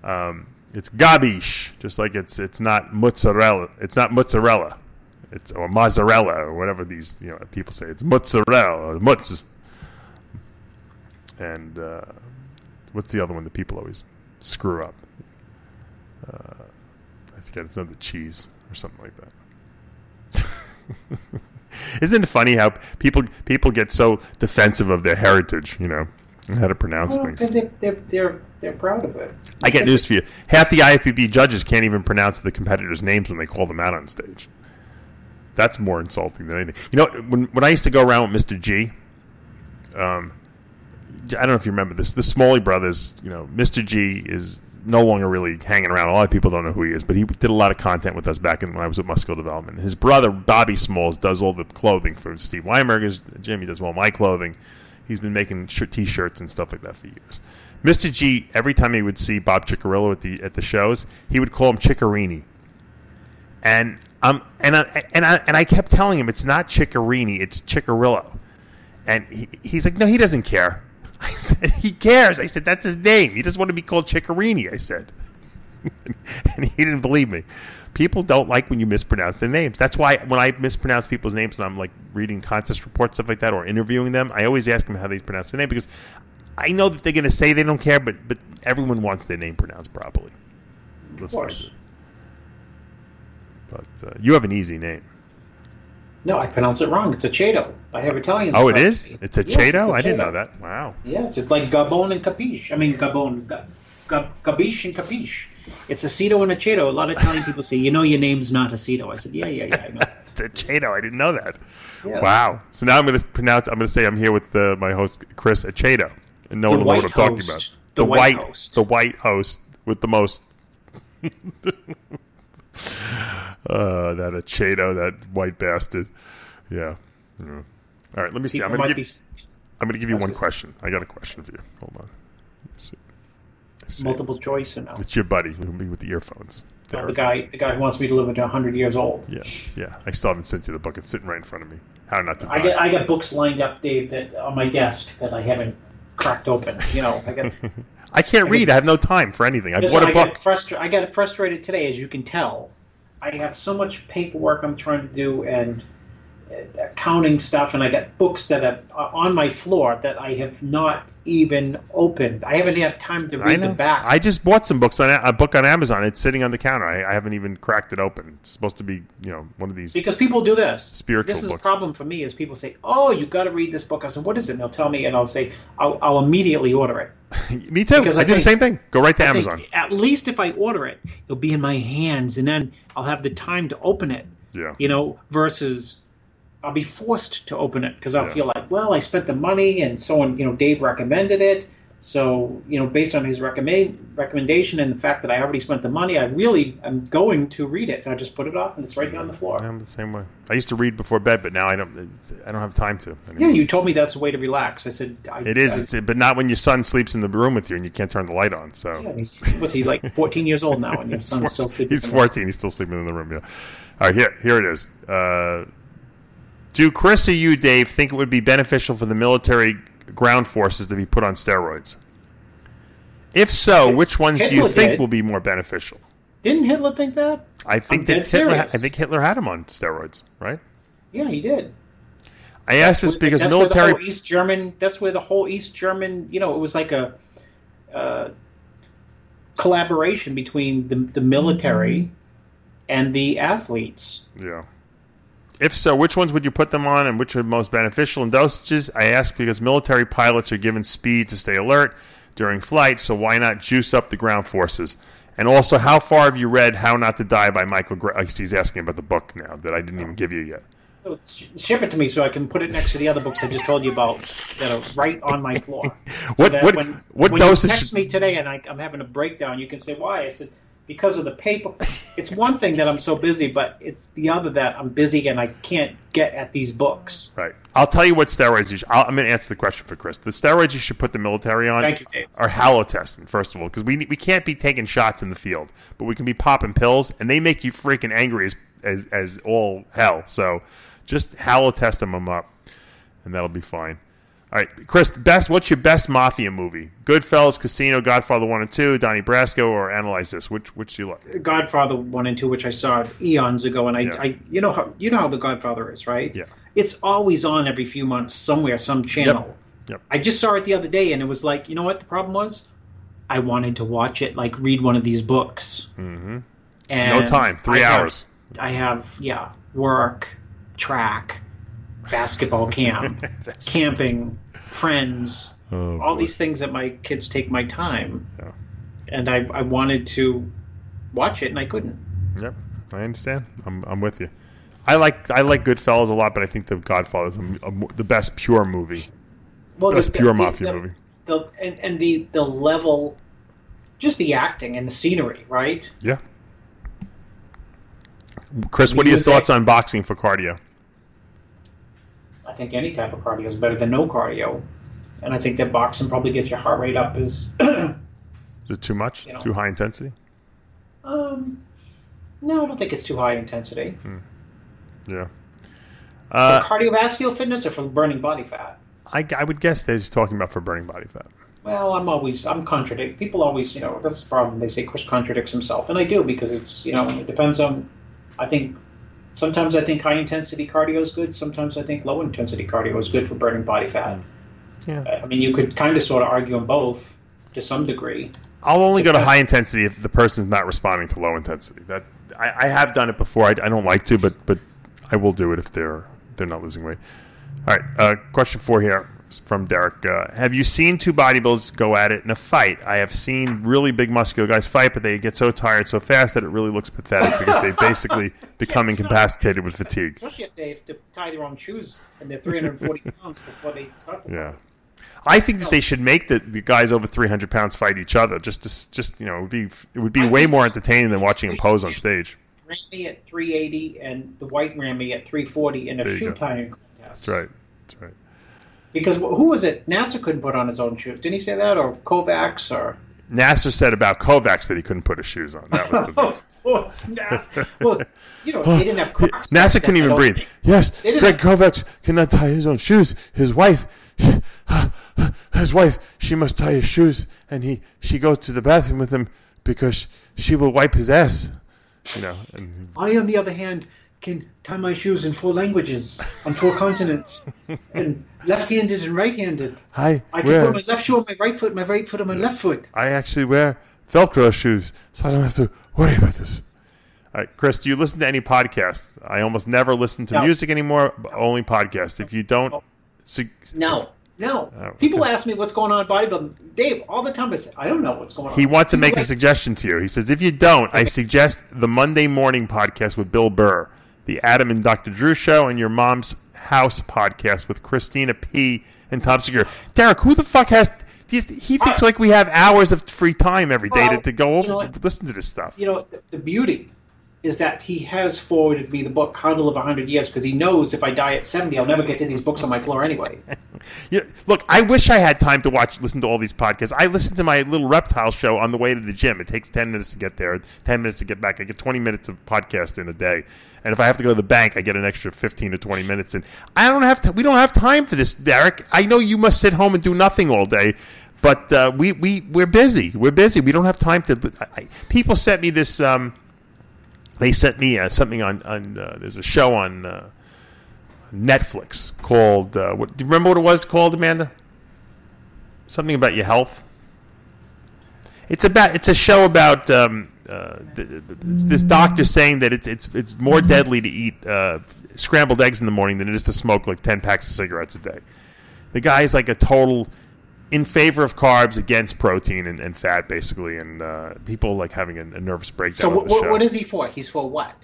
But it's gabiche, just like it's not mozzarella. It's not mozzarella. Or mozzarella or whatever these people say. It's mozzarella or mutz. And what's the other one that people always screw up? I forget. It's another cheese or something like that. Isn't it funny how people get so defensive of their heritage, and how to pronounce things? Because they're proud of it. I get news for you. Half the IFBB judges can't even pronounce the competitors' names when they call them out on stage. That's more insulting than anything. When I used to go around with Mr. G, I don't know if you remember this. The Smalley brothers, Mr. G is no longer really hanging around. A lot of people don't know who he is, but he did a lot of content with us back when I was at Muscle Development. His brother, Bobby Smalls, does all the clothing for Steve Weinberger's gym. He does all my clothing. He's been making T-shirts and stuff like that for years. Mr. G, every time he would see Bob Ciccarillo at the shows, he would call him Ciccarini. And I kept telling him it's not Ciccarini, it's Ciccarillo. And he's like, no, he doesn't care. I said, he cares. I said, that's his name. He doesn't want to be called Ciccarini, I said. And he didn't believe me. People don't like when you mispronounce their names. That's why when I mispronounce people's names when I'm like reading contest reports, stuff like that, or interviewing them, I always ask them how they pronounce their name, because I know that they're going to say they don't care, but everyone wants their name pronounced properly. Let's face it. But you have an easy name. No, I pronounce it wrong. It's Aceto. I have Italian. Oh, it is? It's Aceto? Yes, I didn't know that. Wow. Yes, it's like Gabon and Capiche. I mean, Gabon, Gabiche and Capiche. It's Aceto and Aceto. A lot of Italian people say, your name's not Aceto. I said, yeah, I know. It's Aceto. I didn't know that. Yeah. Wow. So now I'm going to say I'm here with my host, Chris Aceto. And no one will know what I'm talking about. The white host. The white host with the most... that Aceto, that white bastard. Yeah. All right, let me see. I'm going to give you one question. I got a question for you. Hold on. Let's see. Multiple choice or no? It's your buddy with the earphones. Oh, the guy who wants me to live to 100 years old. Yeah. I still haven't sent you the book. It's sitting right in front of me. How not to die. I got books lined up, Dave, that on my desk that I haven't cracked open. I can't read. I have no time for anything. I bought a book. I got frustrated today, as you can tell. I have so much paperwork I'm trying to do and accounting stuff, and I got books that are on my floor that I have not even opened. I haven't had time to read them back. I just bought some books a book on Amazon. It's sitting on the counter. I haven't even cracked it open. It's supposed to be, one of these. Because people do this. Spiritual books. This is a problem for me. Is people say, "Oh, you got to read this book." I said, "What is it?" And they'll tell me, and I'll say, "I'll immediately order it." Me too. Because I do the same thing. Go right to Amazon. At least if I order it, it'll be in my hands, and then I'll have the time to open it. Yeah. Versus I'll be forced to open it because I'll feel like, well, I spent the money, and someone, Dave recommended it. So, based on his recommendation and the fact that I already spent the money, I really am going to read it. And I just put it off, and it's right down the floor. I'm the same way. I used to read before bed, but now I don't have time to anymore. Yeah, you told me that's the way to relax. I said it is, but not when your son sleeps in the room with you and you can't turn the light on. So what's he, like 14 years old now, and your son's still sleeping? He's 14. He's still sleeping in the room. Yeah. All right, here it is. Do Chris or you, Dave, think it would be beneficial for the military ground forces to be put on steroids? If so, which ones do you think will be more beneficial? Didn't Hitler think that? I think Hitler had him on steroids, right? Yeah, he did. I asked this because military that's where the whole East German, it was like a collaboration between the military and the athletes. Yeah. If so, which ones would you put them on and which are most beneficial in dosages? I ask because military pilots are given speed to stay alert during flight, so why not juice up the ground forces? And also, how far have you read How Not to Die by Michael Gray? He's asking about the book now that I didn't even give you yet. So ship it to me so I can put it next to the other books I just told you about that are right on my floor. What dosage? You text me today and I'm having a breakdown, you can say, why? I said, because of the paper. It's one thing that I'm so busy, but it's the other that I'm busy and I can't get at these books. Right. I'll tell you what steroids you should. I'm going to answer the question for Chris. The steroids you should put the military on are halotestin, first of all, because we can't be taking shots in the field, but we can be popping pills, and they make you freaking angry as all hell. So just halotest them up, and that'll be fine. All right, Chris, what's your best mafia movie? Goodfellas, Casino, Godfather 1 and 2, Donnie Brasco, or Analyze This? Which do you like? Godfather 1 and 2, which I saw eons ago, and I you know how The Godfather is, right? Yeah. It's always on every few months somewhere, some channel. Yep. I just saw it the other day, and it was like, you know what the problem was? I wanted to watch it, like read one of these books. Mm-hmm. And no time, 3 hours. I have work, track, basketball camp, camping, friends, all these things that my kids take my time. Yeah. And I wanted to watch it, and I couldn't. Yep, I understand. I'm with you. I like Goodfellas a lot, but I think The Godfather is the best pure movie. Well, best pure mafia movie. The level, just the acting and the scenery, right? Yeah. Chris, what are your thoughts on boxing for cardio? I think any type of cardio is better than no cardio. And I think that boxing probably gets your heart rate up. Is it too much? Too high intensity? No, I don't think it's too high intensity. Yeah. For cardiovascular fitness or for burning body fat? I would guess they're just talking about for burning body fat. Well, I'm contradicting. People always, that's the problem. They say Chris contradicts himself. And I do, because it's, it depends on, sometimes I think high intensity cardio is good. Sometimes I think low intensity cardio is good for burning body fat. Yeah. I mean, you could kind of sort of argue them both to some degree. I'll only go to high intensity if the person's not responding to low intensity. That I have done it before. I don't like to, but I will do it if they're not losing weight. All right. Question 4 here from Derek. Have you seen two bodybuilders go at it in a fight? I have seen really big muscular guys fight, but they get so tired so fast that it really looks pathetic because they basically become incapacitated with fatigue. Especially if they have to tie their own shoes and they're 340 pounds before they start. Yeah. I think that they should make the guys over 300 pounds fight each other. It would be way more entertaining than watching them pose on stage. Ramy at 380 and the white Ramy at 340 in a shoe tying contest. That's right. Because who was it? Nasser couldn't put on his own shoes. Didn't he say that? Or Kovacs? Or Nasser said about Kovacs that he couldn't put his shoes on. That was the of course, Nasser. Well, they didn't have Crocs. Nasser couldn't even breathe. Yes, Greg Kovacs cannot tie his own shoes. His wife. his wife, she must tie his shoes, and she goes to the bathroom with him because she will wipe his ass. You know. And, I, on the other hand, can tie my shoes in 4 languages, on 4 continents, and left-handed and right-handed. I can put my left shoe on my right foot, my right foot on my left foot. I actually wear Velcro shoes, so I don't have to worry about this. All right, Chris, do you listen to any podcasts? I almost never listen to music anymore, but only podcasts. If you don't... No. People ask me what's going on in bodybuilding. Dave, all the time I say, I don't know what's going on. He wants to make a suggestion to you. He says, if you don't, I suggest the Monday morning podcast with Bill Burr, the Adam and Dr. Drew show, and your Mom's House podcast with Christina P. and Tom Segura. Derek, who the fuck has... He thinks like we have hours of free time every day to go over, listen to this stuff. You know, the beauty is that he has forwarded me the book How to Live 100 Years because he knows if I die at 70, I'll never get to these books on my floor anyway. Look, I wish I had time to listen to all these podcasts. I listen to my little reptile show on the way to the gym. It takes 10 minutes to get there, 10 minutes to get back. I get 20 minutes of podcast in a day. And if I have to go to the bank, I get an extra 15 to 20 minutes. And we don't have time for this, Derek. I know you must sit home and do nothing all day. But we're busy. We're busy. We don't have time to. People sent me this. They sent me something on. There's a show on Netflix called. Do you remember what it was called, Amanda? Something about your health. It's a show about this doctor saying that it's more deadly to eat scrambled eggs in the morning than it is to smoke like 10 packs of cigarettes a day. The guy is like a total. In favor of carbs, against protein and fat, basically, and people like having a nervous breakdown. So what is he for? He's for what?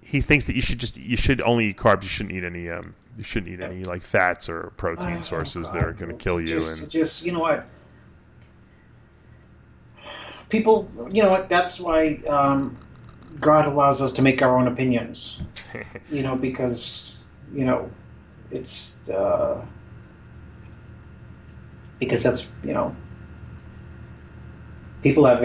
He thinks that you should only eat carbs. You shouldn't eat any like fats or protein sources. They're going to kill you. Just you know what? People, you know what? That's why God allows us to make our own opinions. You know, because you know it's. Because that's, you know, people have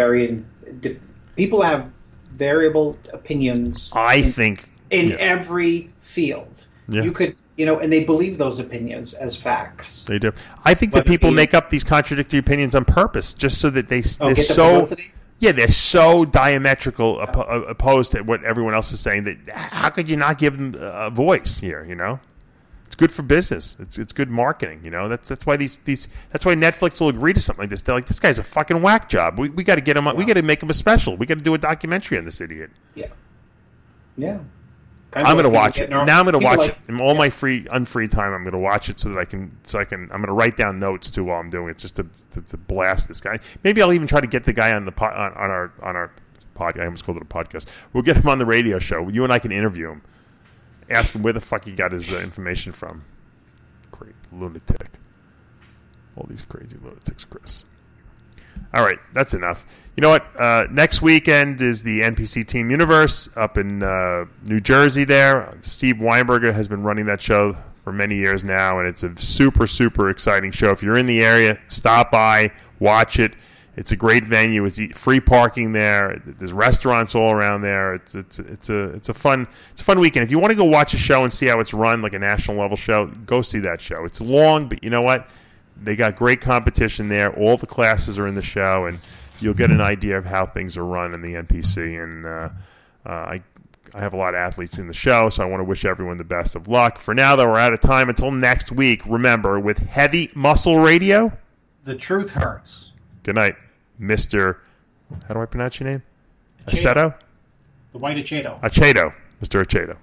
variable opinions. I think in every field, you could, you know, and they believe those opinions as facts. They do. I think that people make up these contradictory opinions on purpose, just so that they're so. Publicity? Yeah, they're so diametrical opposed to what everyone else is saying that how could you not give them a voice here? You know. It's good for business. It's good marketing. You know that's why that's why Netflix will agree to something like this. They're like, this guy's a fucking whack job. We got to get him. We got to make him a special. We got to do a documentary on this idiot. Yeah. I'm going to watch it. Now I'm going to watch it in all my unfree time. I'm going to watch it so that I'm going to write down notes too while I'm doing it, just to blast this guy. Maybe I'll even try to get the guy on our podcast. I almost called it a podcast. We'll get him on the radio show. You and I can interview him. Ask him where the fuck he got his information from. Great lunatic. All these crazy lunatics, Chris. All right, that's enough. You know what? Next weekend is the NPC Team Universe up in New Jersey there. Steve Weinberger has been running that show for many years now, and it's a super, super exciting show. If you're in the area, stop by, watch it. It's a great venue. It's free parking there. There's restaurants all around there. It's a fun weekend. If you want to go watch a show and see how it's run, like a national level show, go see that show. It's long, but you know what? They got great competition there. All the classes are in the show, and you'll get an idea of how things are run in the NPC. And I have a lot of athletes in the show, so I want to wish everyone the best of luck. For now, though, we're out of time. Until next week, remember, with Heavy Muscle Radio, the truth hurts. Good night. Mr. How do I pronounce your name? Aceto? The White Aceto. Aceto. Mr. Aceto.